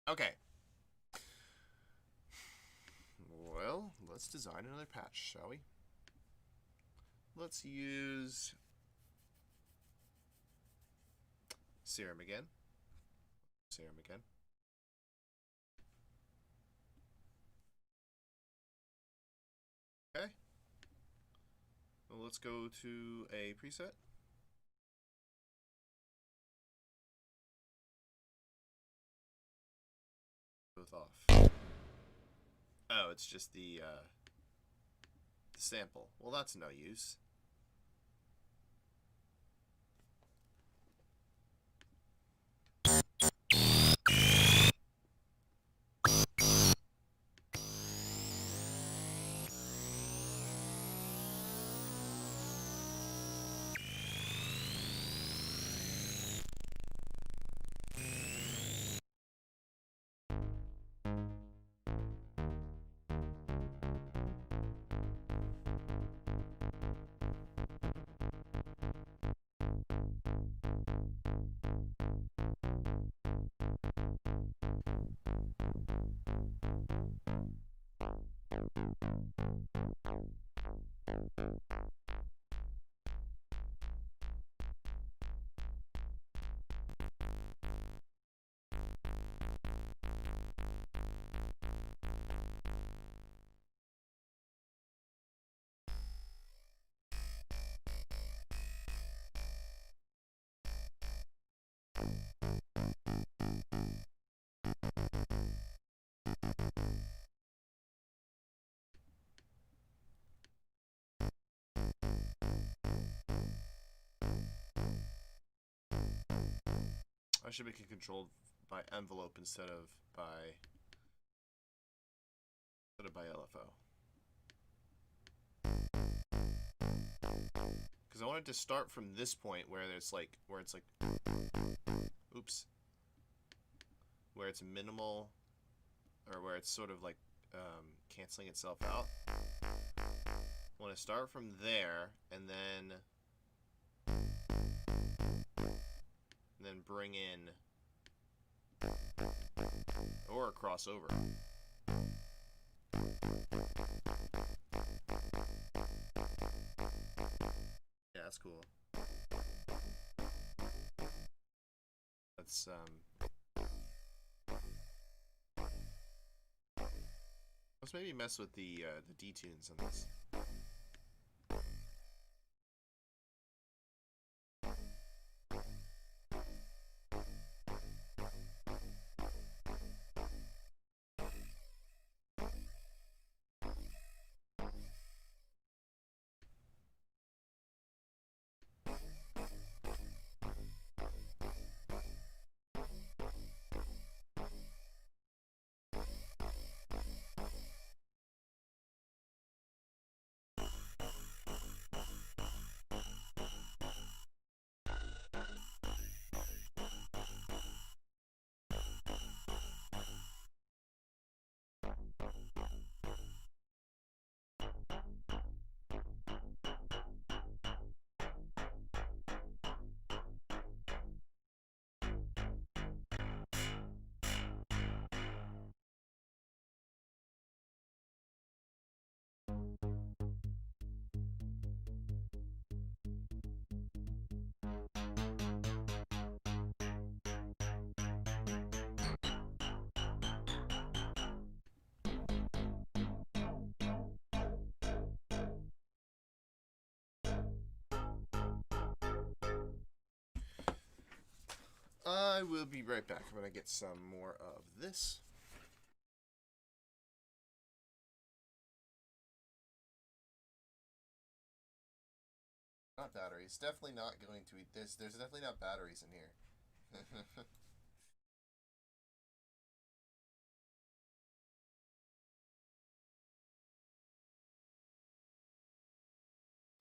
Okay. Well, let's design another patch, shall we? Let's use Serum again. Serum again. Okay. Well, let's go to a preset. Both off. Oh, it's just the sample. Well, that's no use. I should make it controlled by envelope instead of by LFO. Because I wanted to start from this point where it's like oops, where it's minimal, or where it's sort of like canceling itself out. I want to start from there and then bring in or cross over. Yeah, that's cool. Let's maybe mess with the detunes on this. I will be right back. I'm going to get some more of this. Not batteries. Definitely not going to eat this. There's definitely not batteries in here.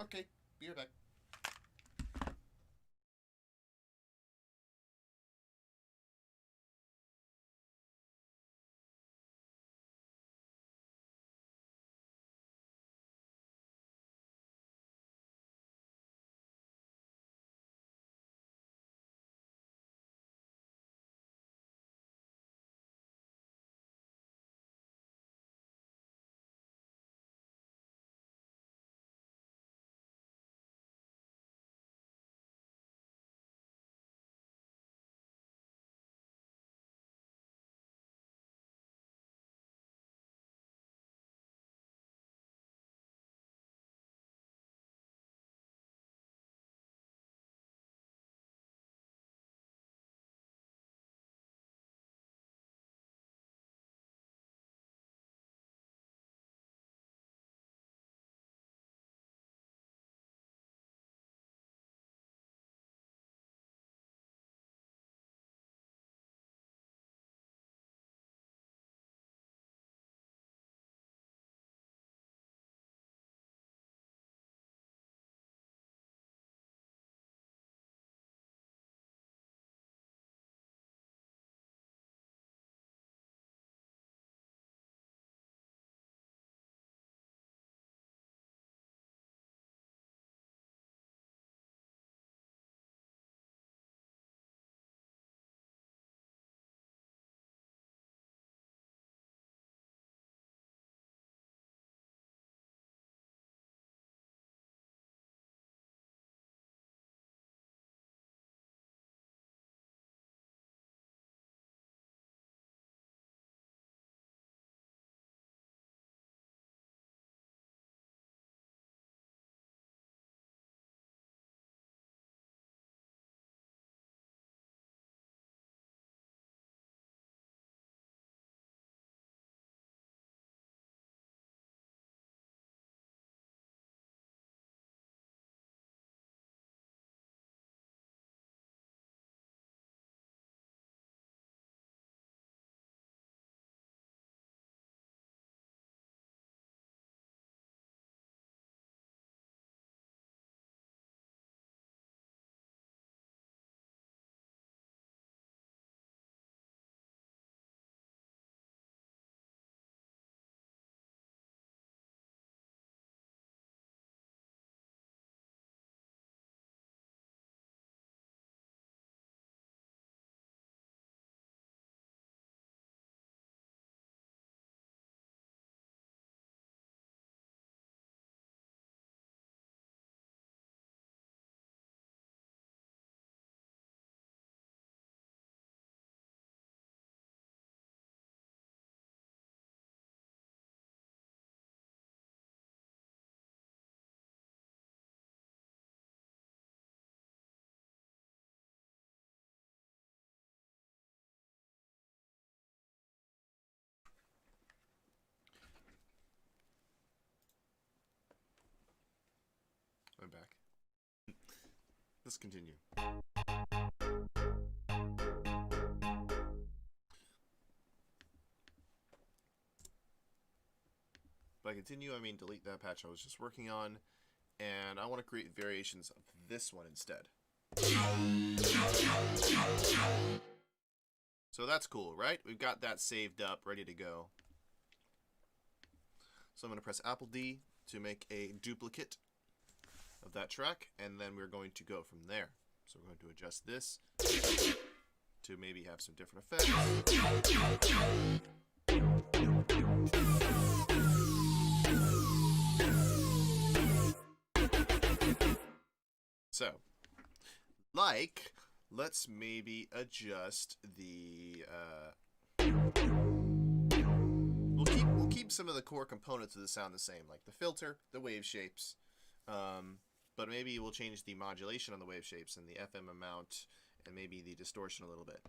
Okay, be right back. let's continue. By continue, I mean delete that patch I was just working on, and I want to create variations of this one instead. So that's cool, right? We've got that saved up, ready to go. So I'm going to press Apple D to make a duplicate of that track, and then we're going to go from there. So we're going to adjust this to maybe have some different effects. So, like, let's maybe adjust the, we'll keep some of the core components of the sound the same, like the filter, the wave shapes, but maybe we'll change the modulation on the wave shapes and the FM amount, and maybe the distortion a little bit.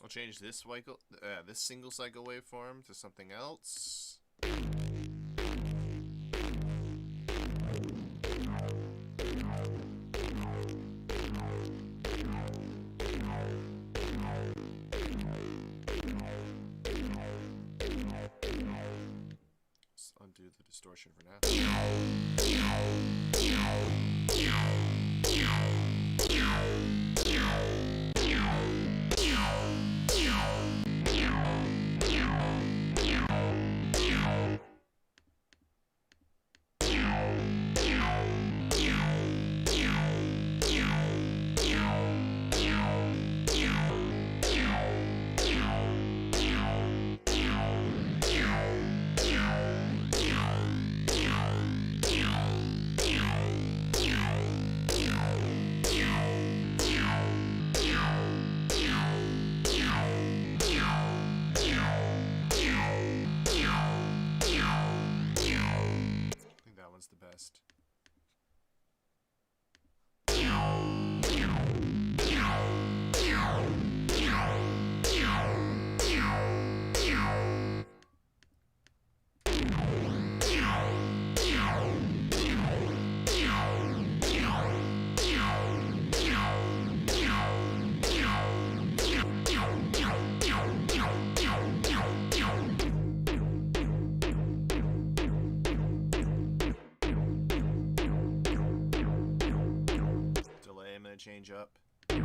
I'll change this single cycle waveform to something else. Let's undo the distortion for now. The best. Change up. No,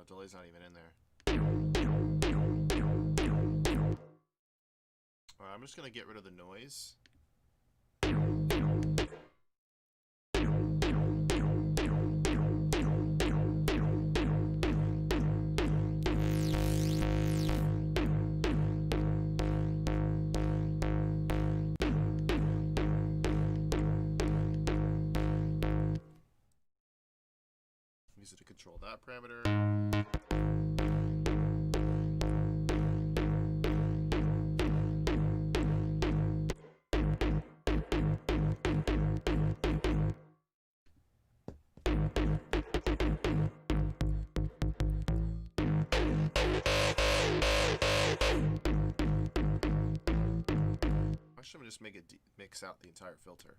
delay's not even in there. Alright, I'm just gonna get rid of the noise. Use it to control that parameter. Why should I just make it mix out the entire filter?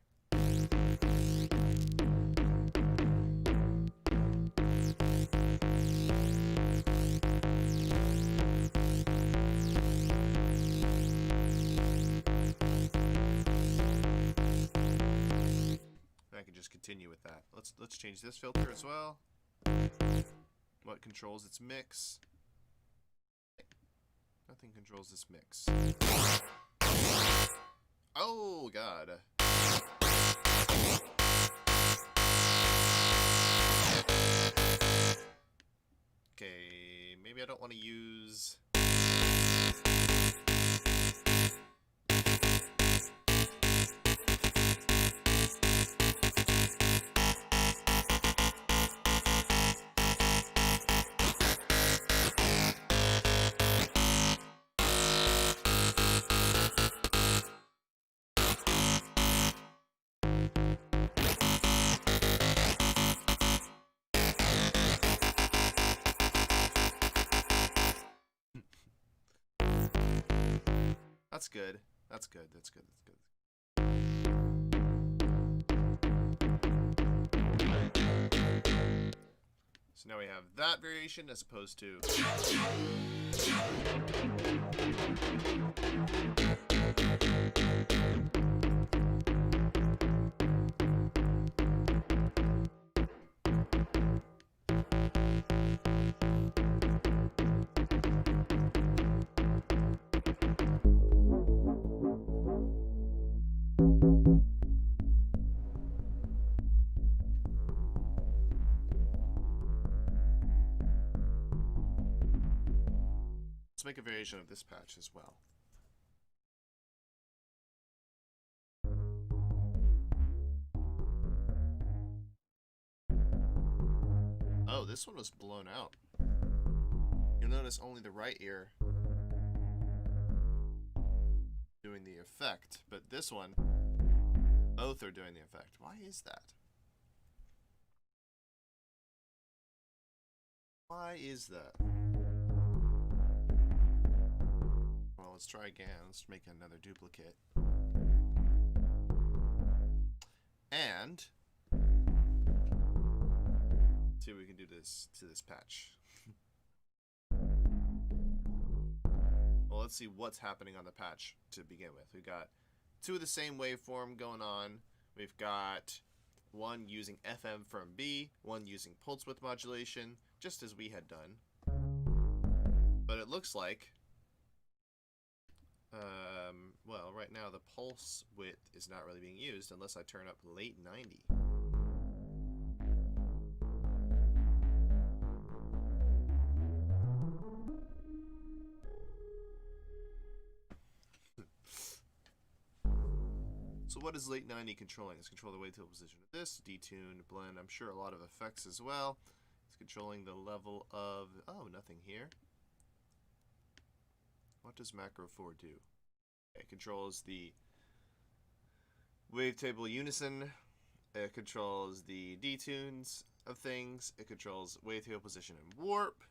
continue with that. Let's change this filter as well. What controls its mix? Nothing controls this mix. Oh god. Okay, maybe I don't want to use... That's good. That's good. That's good. That's good. So now we have that variation as opposed to... Let's make a variation of this patch as well. Oh, this one was blown out. You'll notice only the right ear doing the effect, but this one, both are doing the effect. Why is that? Why is that? Well, let's try again. Let's make another duplicate. And see what we can do to this patch. Well, let's see what's happening on the patch to begin with. We've got two of the same waveform going on. We've got one using FM from B, one using pulse width modulation, just as we had done. But it looks like, well, right now the pulse width is not really being used unless I turn up late 90. So what is late 90 controlling? It's controlling the wavetable position of this, detune, blend, I'm sure a lot of effects as well. It's controlling the level of, oh, nothing here. What does macro 4 do? It controls the wavetable unison. It controls the detunes of things. It controls wavetable position and warp.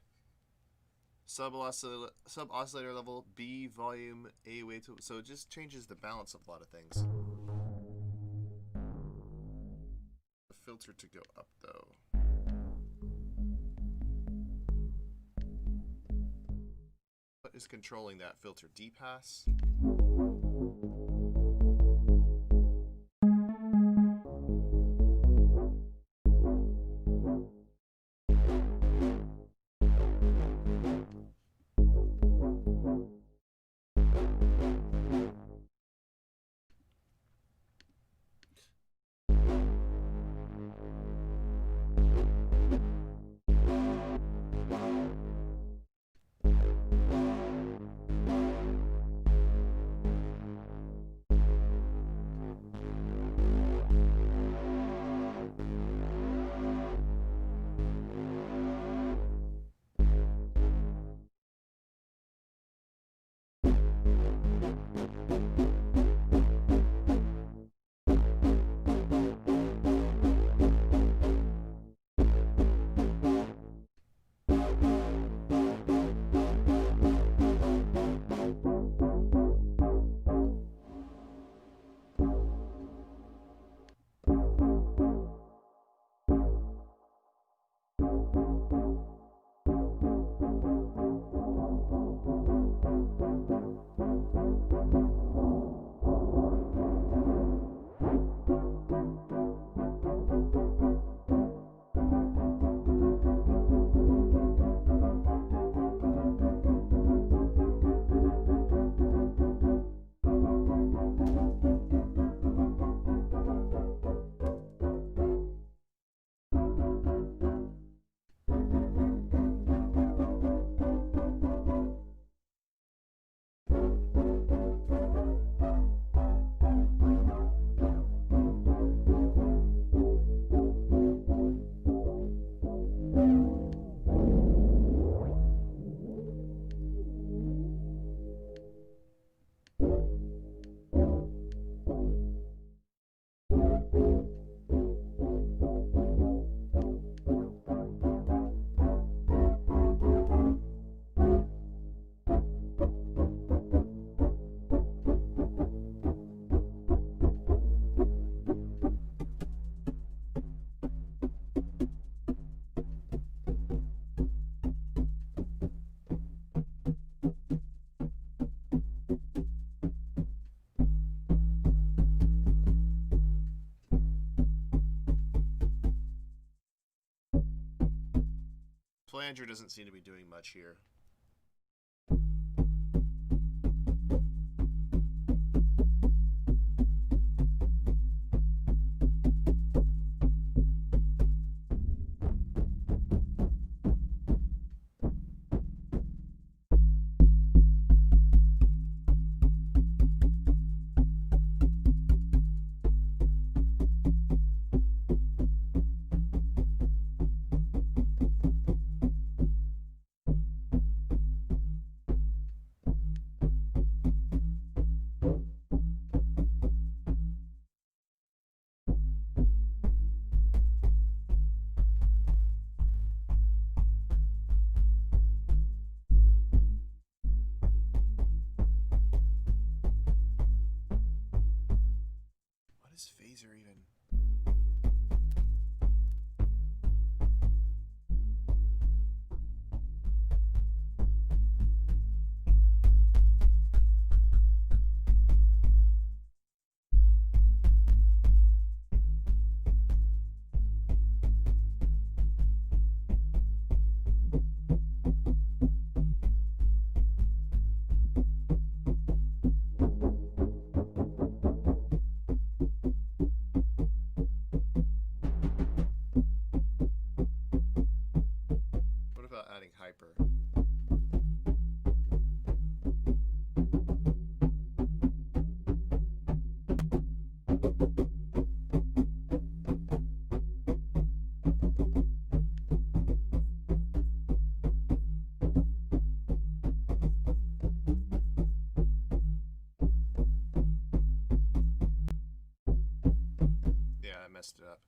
Sub-oscillator level, B volume, A wavetable. So it just changes the balance of a lot of things. The filter to go up though. What is controlling that filter? D-pass? flanger doesn't seem to be doing much here. Phaser even. Hyper. Yeah, I messed it up.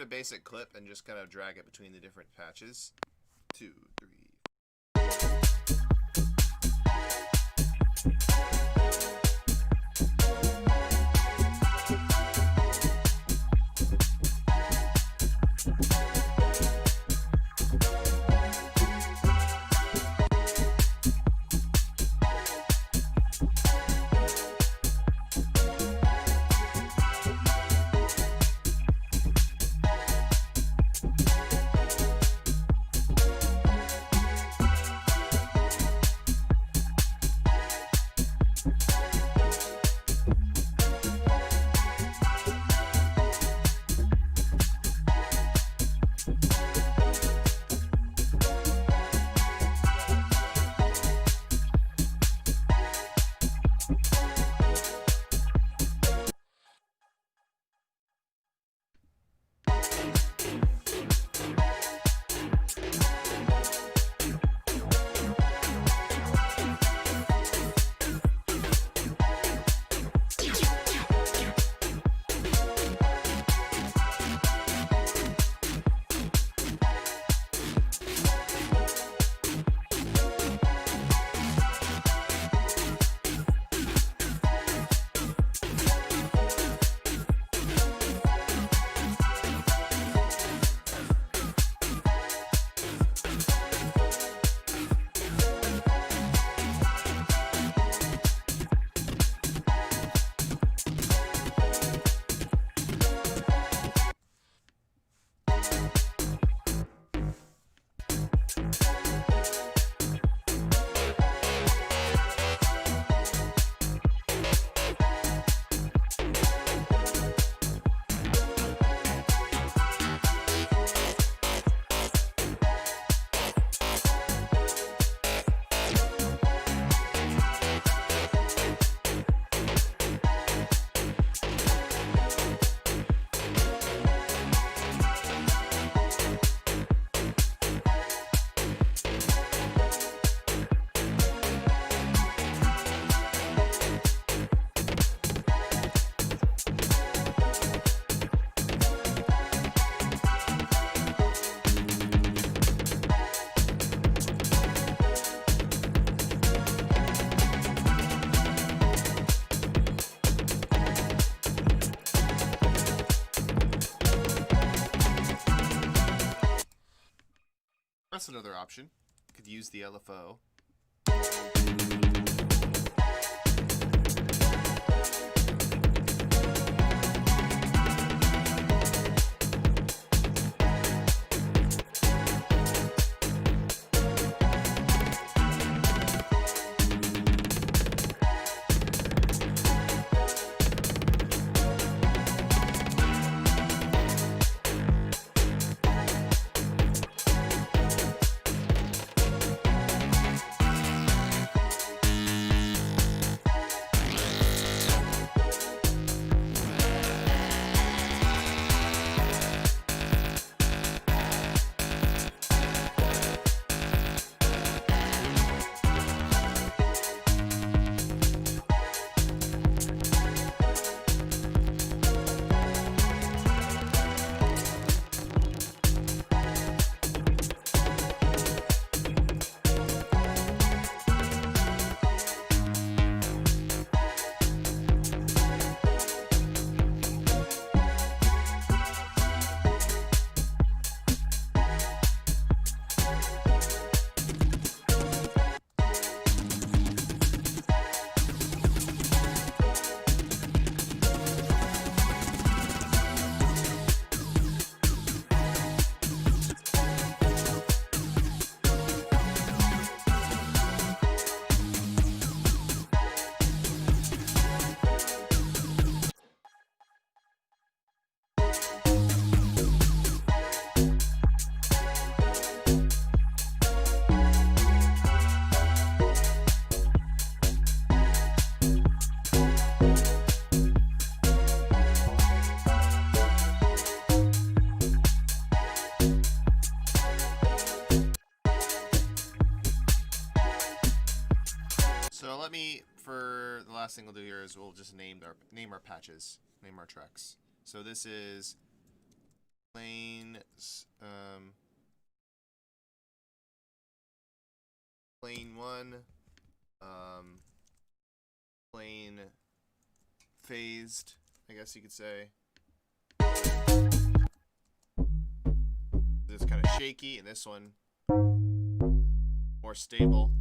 A basic clip and just kind of drag it between the different patches. 2, 3. That's another option. You could use the LFO. So let me, for the last thing we'll do here is we'll just name our patches, name our tracks. So this is plane plane 1, plane phased, I guess you could say. This is kind of shaky, and this one more stable.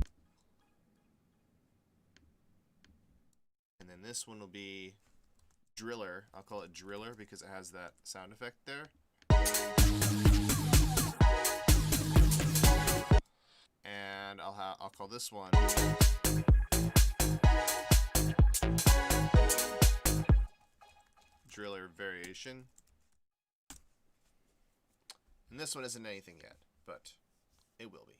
And then this one will be driller. I'll call it driller because it has that sound effect there. And I'll call this one driller variation. And this one isn't anything yet, but it will be.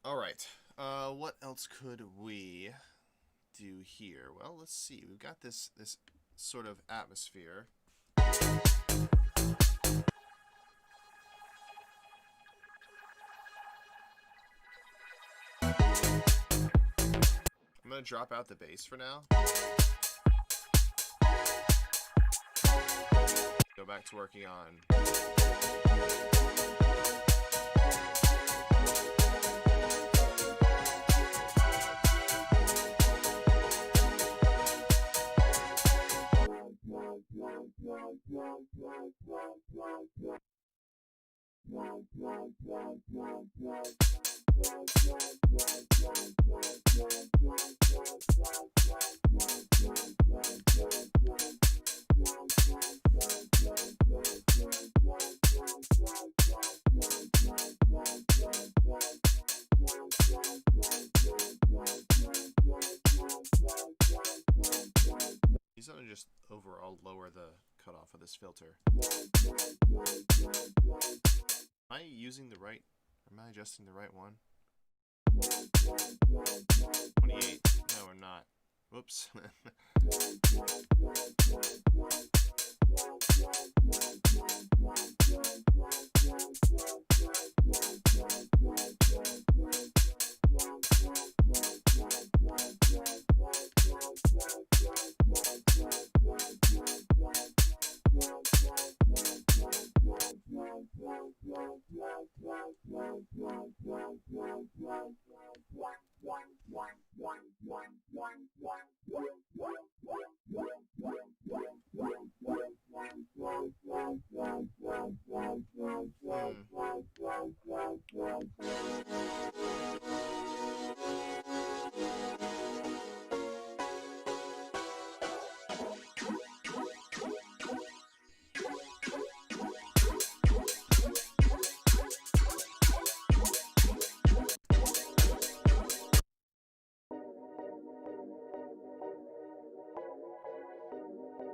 All right, what else could we do here? Well, let's see. We've got this sort of atmosphere. I'm going to drop out the bass for now. Go back to working on These are just overall lower the cutoff of this filter. Am I using the right? Am I adjusting the right one? 28. No, we're not. Whoops.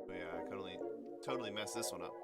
Yeah, I totally messed this one up.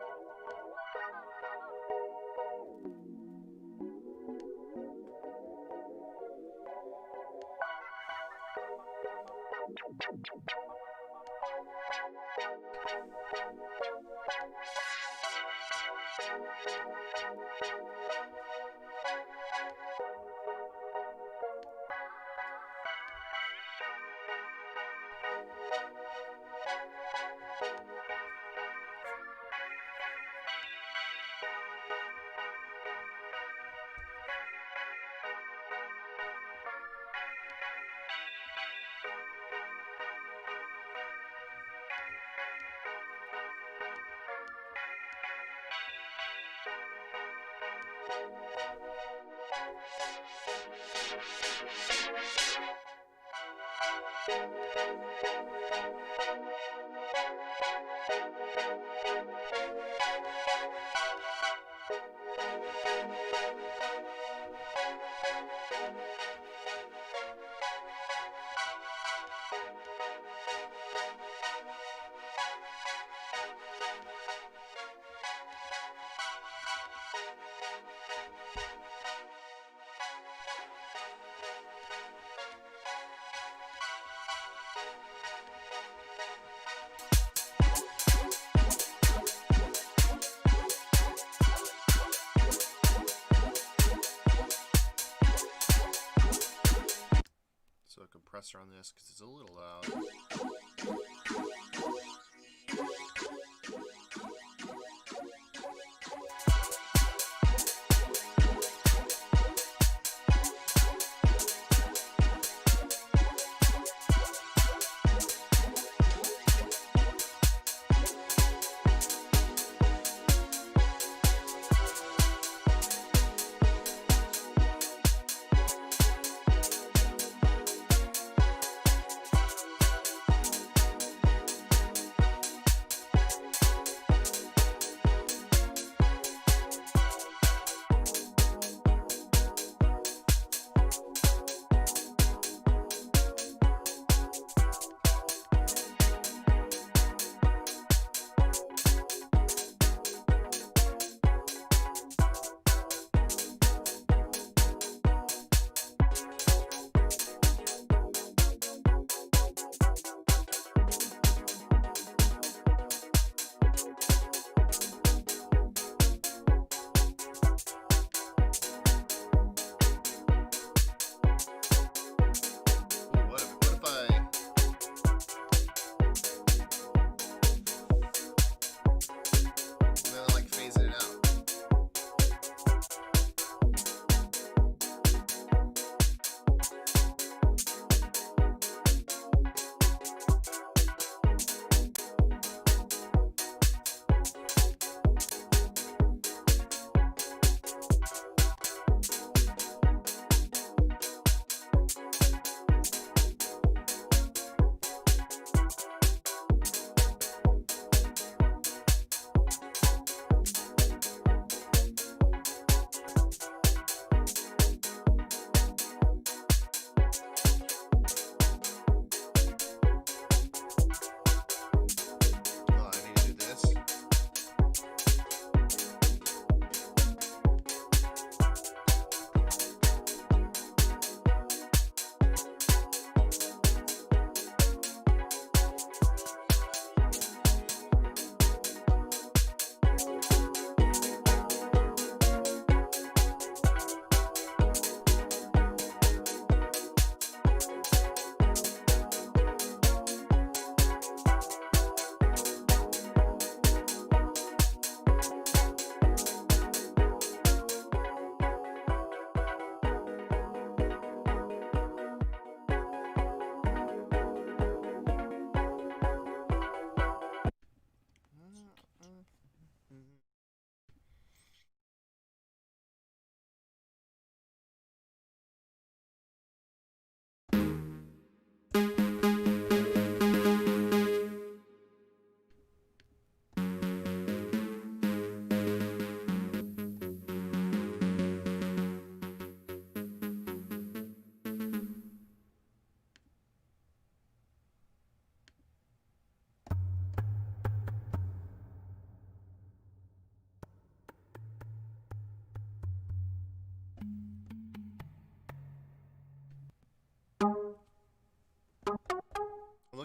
So a compressor on this because it's a little loud.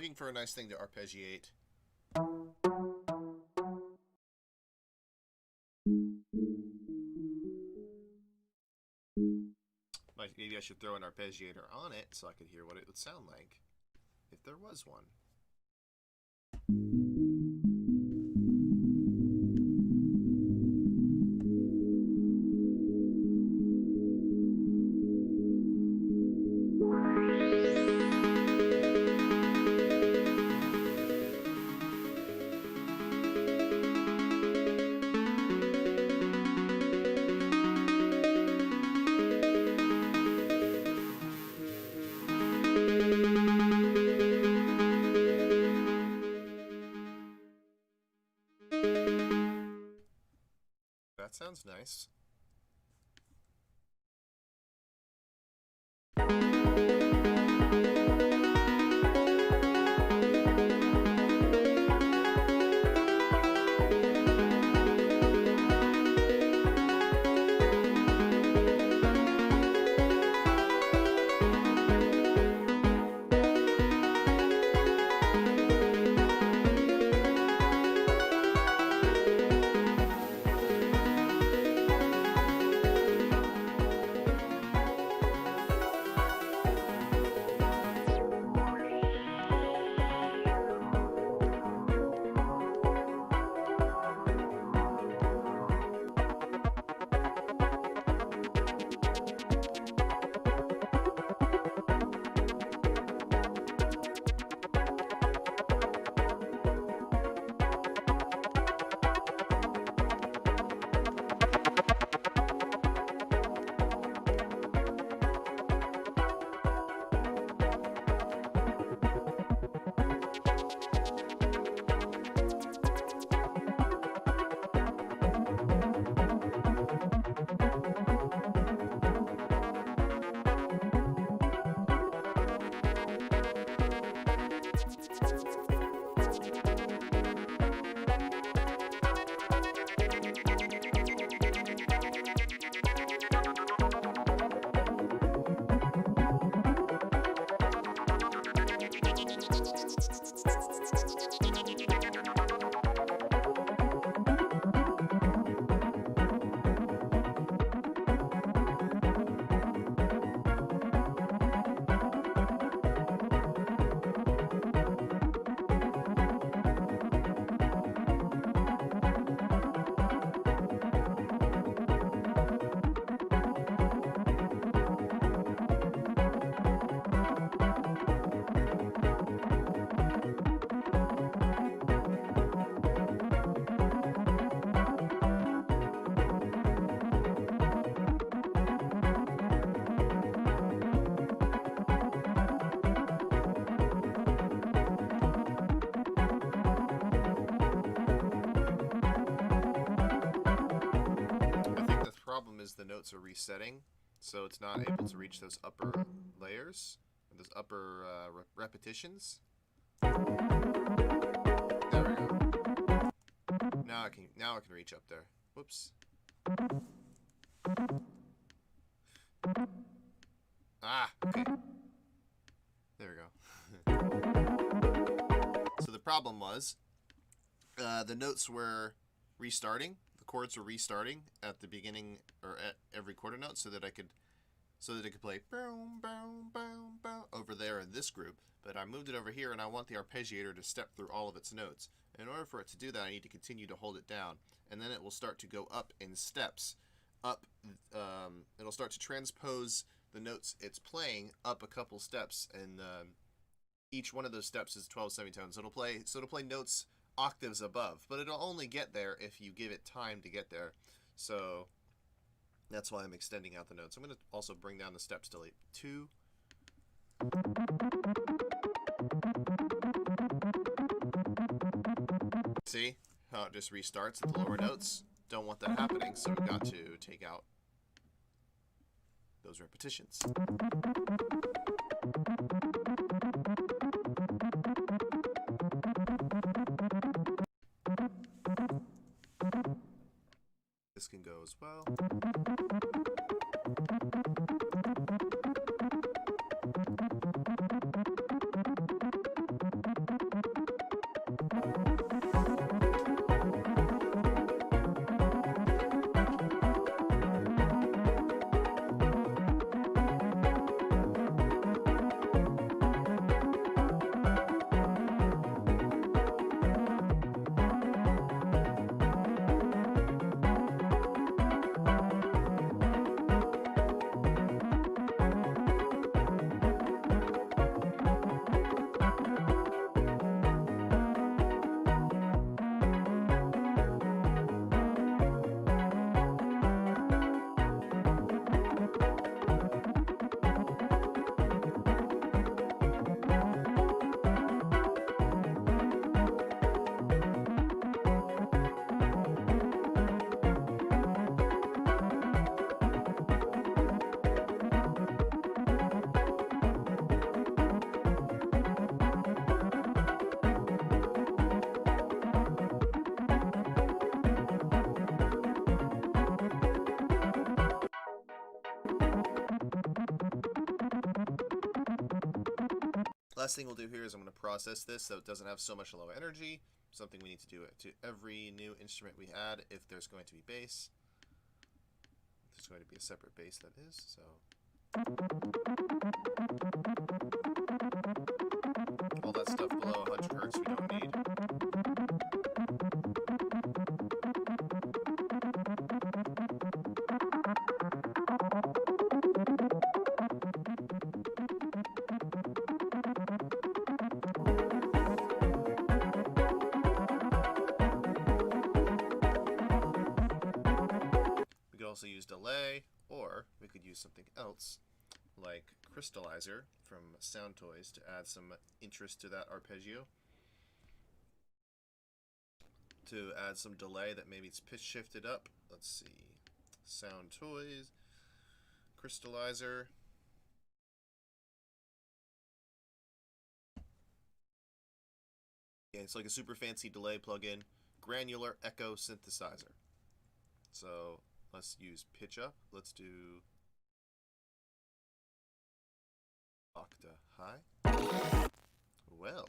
looking for a nice thing to arpeggiate. Maybe I should throw an arpeggiator on it so I could hear what it would sound like if there was one. That sounds nice. Is the notes are resetting, so it's not able to reach those upper layers, or those upper repetitions. There we go. Now I can reach up there. Whoops. Ah, okay. There we go. So the problem was the notes were restarting. Chords were restarting at the beginning or at every quarter note so that it could play boom, boom, boom, boom over there in this group. But I moved it over here and I want the arpeggiator to step through all of its notes. In order for it to do that, I need to continue to hold it down, and then it will start to go up in steps. It'll start to transpose the notes it's playing up a couple steps, and each one of those steps is 12 semitones. It'll play notes octaves above, but it'll only get there if you give it time to get there. So that's why I'm extending out the notes. I'm going to also bring down the steps to 2. See how it just restarts at the lower notes? Don't want that happening, so we've got to take out those repetitions. This can go as well. Last thing we'll do here is I'm going to process this so it doesn't have so much low energy. Something we need to do to every new instrument we add if there's going to be bass. There's going to be a separate bass, that is. So all that stuff below 100 hertz we don't need. We could also use delay, or we could use something else like crystallizer from Sound Toys to add some interest to that arpeggio. To add some delay that maybe it's pitch shifted up. Let's see. Sound Toys, crystallizer. Yeah, it's like a super fancy delay plugin. Granular echo synthesizer. So let's use pitch up. Let's do octa high. Well.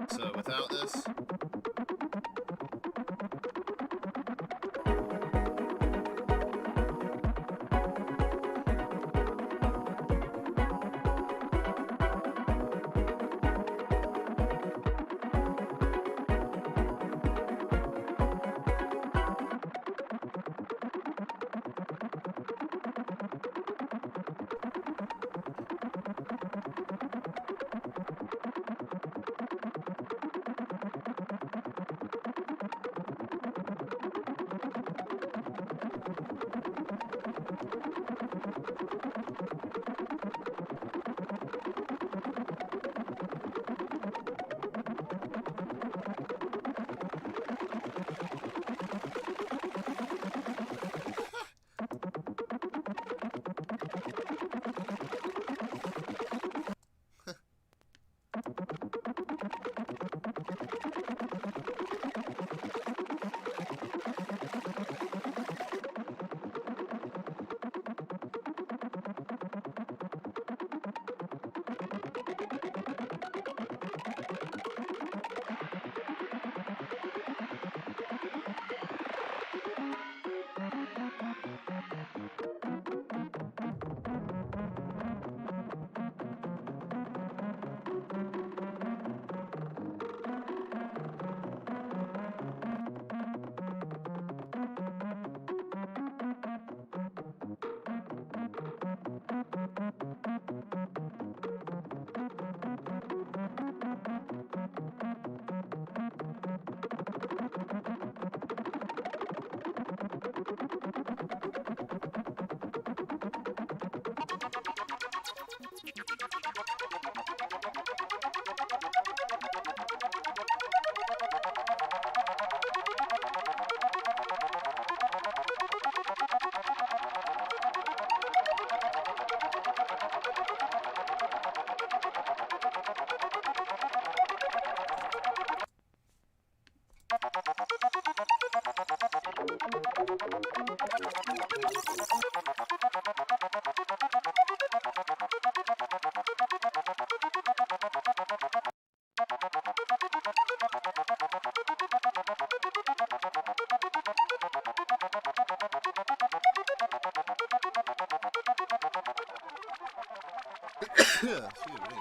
So without this, Excuse me.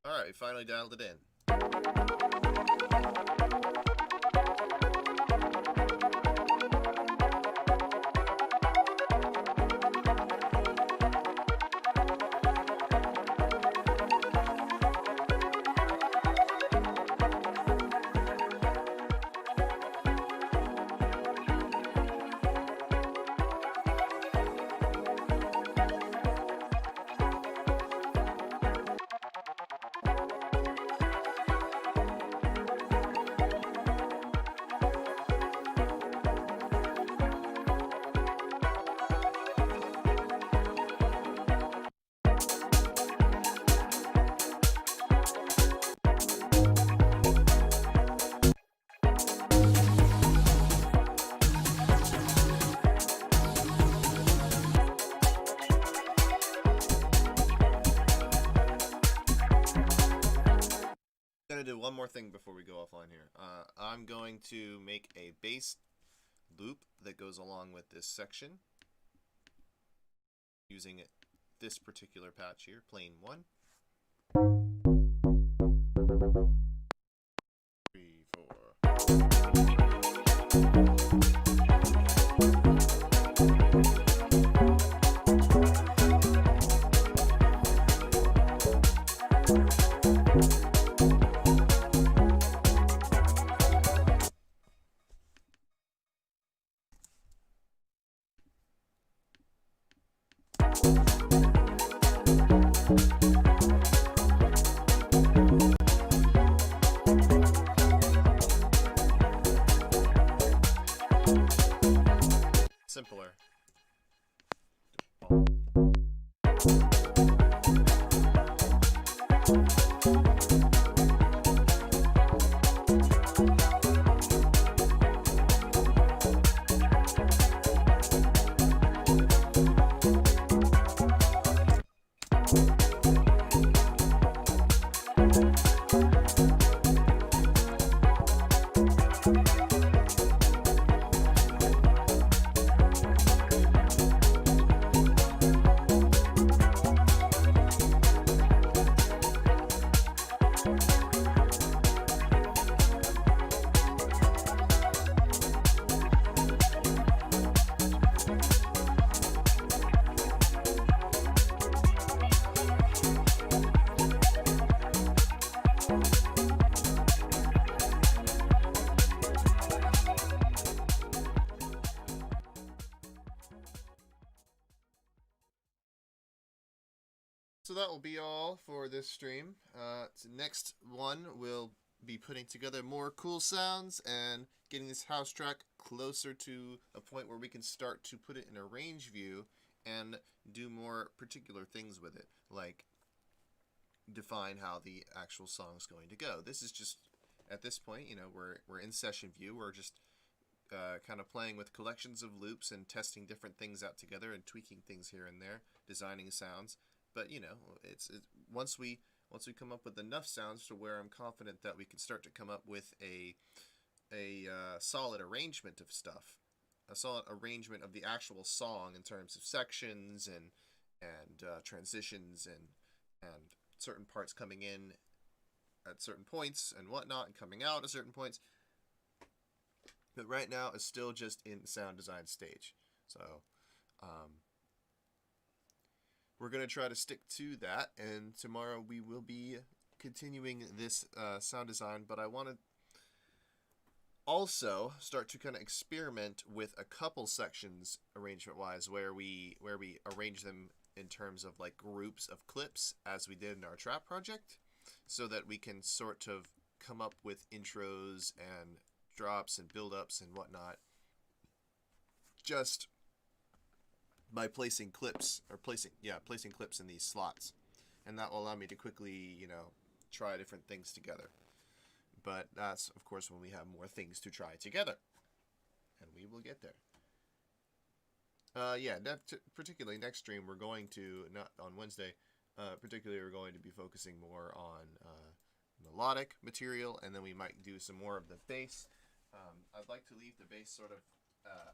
Alright, we finally dialed it in. I'm going to do one more thing before we go offline here. I'm going to make a bass loop that goes along with this section using this particular patch here, plane 1. 3, 4. Simpler. So that will be all for this stream. Next one, we'll be putting together more cool sounds and getting this house track closer to a point where we can start to put it in a range view and do more particular things with it, like define how the actual song's going to go. This is just, at this point, you know, we're in session view. We're just kind of playing with collections of loops and testing different things out together and tweaking things here and there, designing sounds. But you know, it's once we come up with enough sounds to where I'm confident that we can start to come up with a solid arrangement of stuff, a solid arrangement of the actual song in terms of sections and transitions and certain parts coming in at certain points and whatnot, and coming out at certain points. But right now it's still just in the sound design stage. So we're going to try to stick to that, and tomorrow we will be continuing this sound design, but I want to also start to kind of experiment with a couple sections arrangement-wise where we arrange them in terms of like groups of clips as we did in our trap project, so that we can sort of come up with intros and drops and build-ups and whatnot just by placing clips, or placing clips in these slots. And that will allow me to quickly, try different things together. But that's, of course, when we have more things to try together. And we will get there. Particularly next stream, we're going to, not on Wednesday, particularly we're going to be focusing more on melodic material, and then we might do some more of the bass. I'd like to leave the bass sort of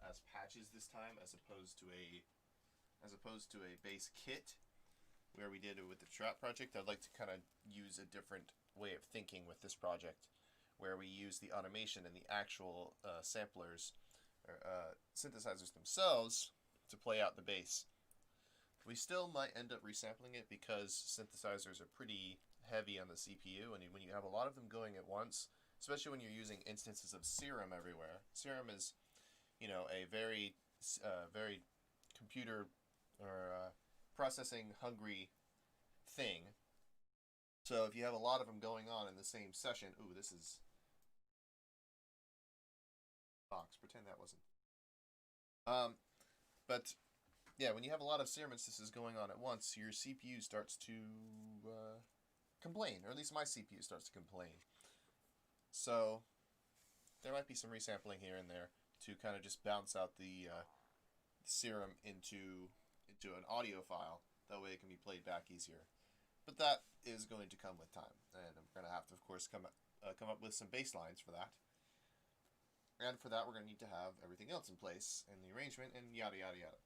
as patches this time, as opposed to a bass kit where we did it with the trap project. I'd like to kind of use a different way of thinking with this project, where we use the automation and the actual samplers or synthesizers themselves to play out the bass. We still might end up resampling it because synthesizers are pretty heavy on the CPU, and when you have a lot of them going at once, especially when you're using instances of Serum everywhere. Serum is, a very computer or processing hungry thing. So if you have a lot of them going on in the same session, ooh, this is box. Pretend that wasn't. But yeah, when you have a lot of Serum instances going on at once, your CPU starts to complain, or at least my CPU starts to complain. So there might be some resampling here and there to kind of just bounce out the Serum into an audio file. That way it can be played back easier. But that is going to come with time, and I'm going to have to, of course, come up with some bass lines for that. And for that, we're going to need to have everything else in place, and the arrangement, and yada yada yada.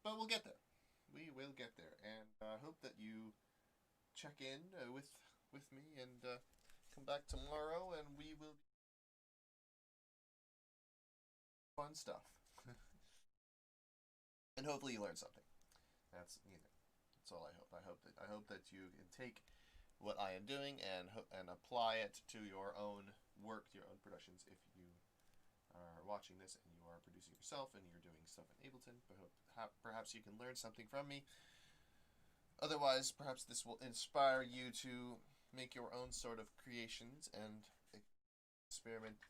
But we'll get there. We will get there, and I hope that you check in with me and come back tomorrow, and we will fun stuff. And hopefully you learn something. That's all I hope. I hope that you can take what I am doing and apply it to your own work, to your own productions. If you are watching this and you are producing yourself and you're doing stuff in Ableton, perhaps you can learn something from me. Otherwise, perhaps this will inspire you to make your own sort of creations and experiment.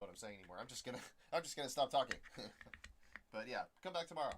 What I'm saying anymore. I'm just gonna stop talking. But yeah, come back tomorrow.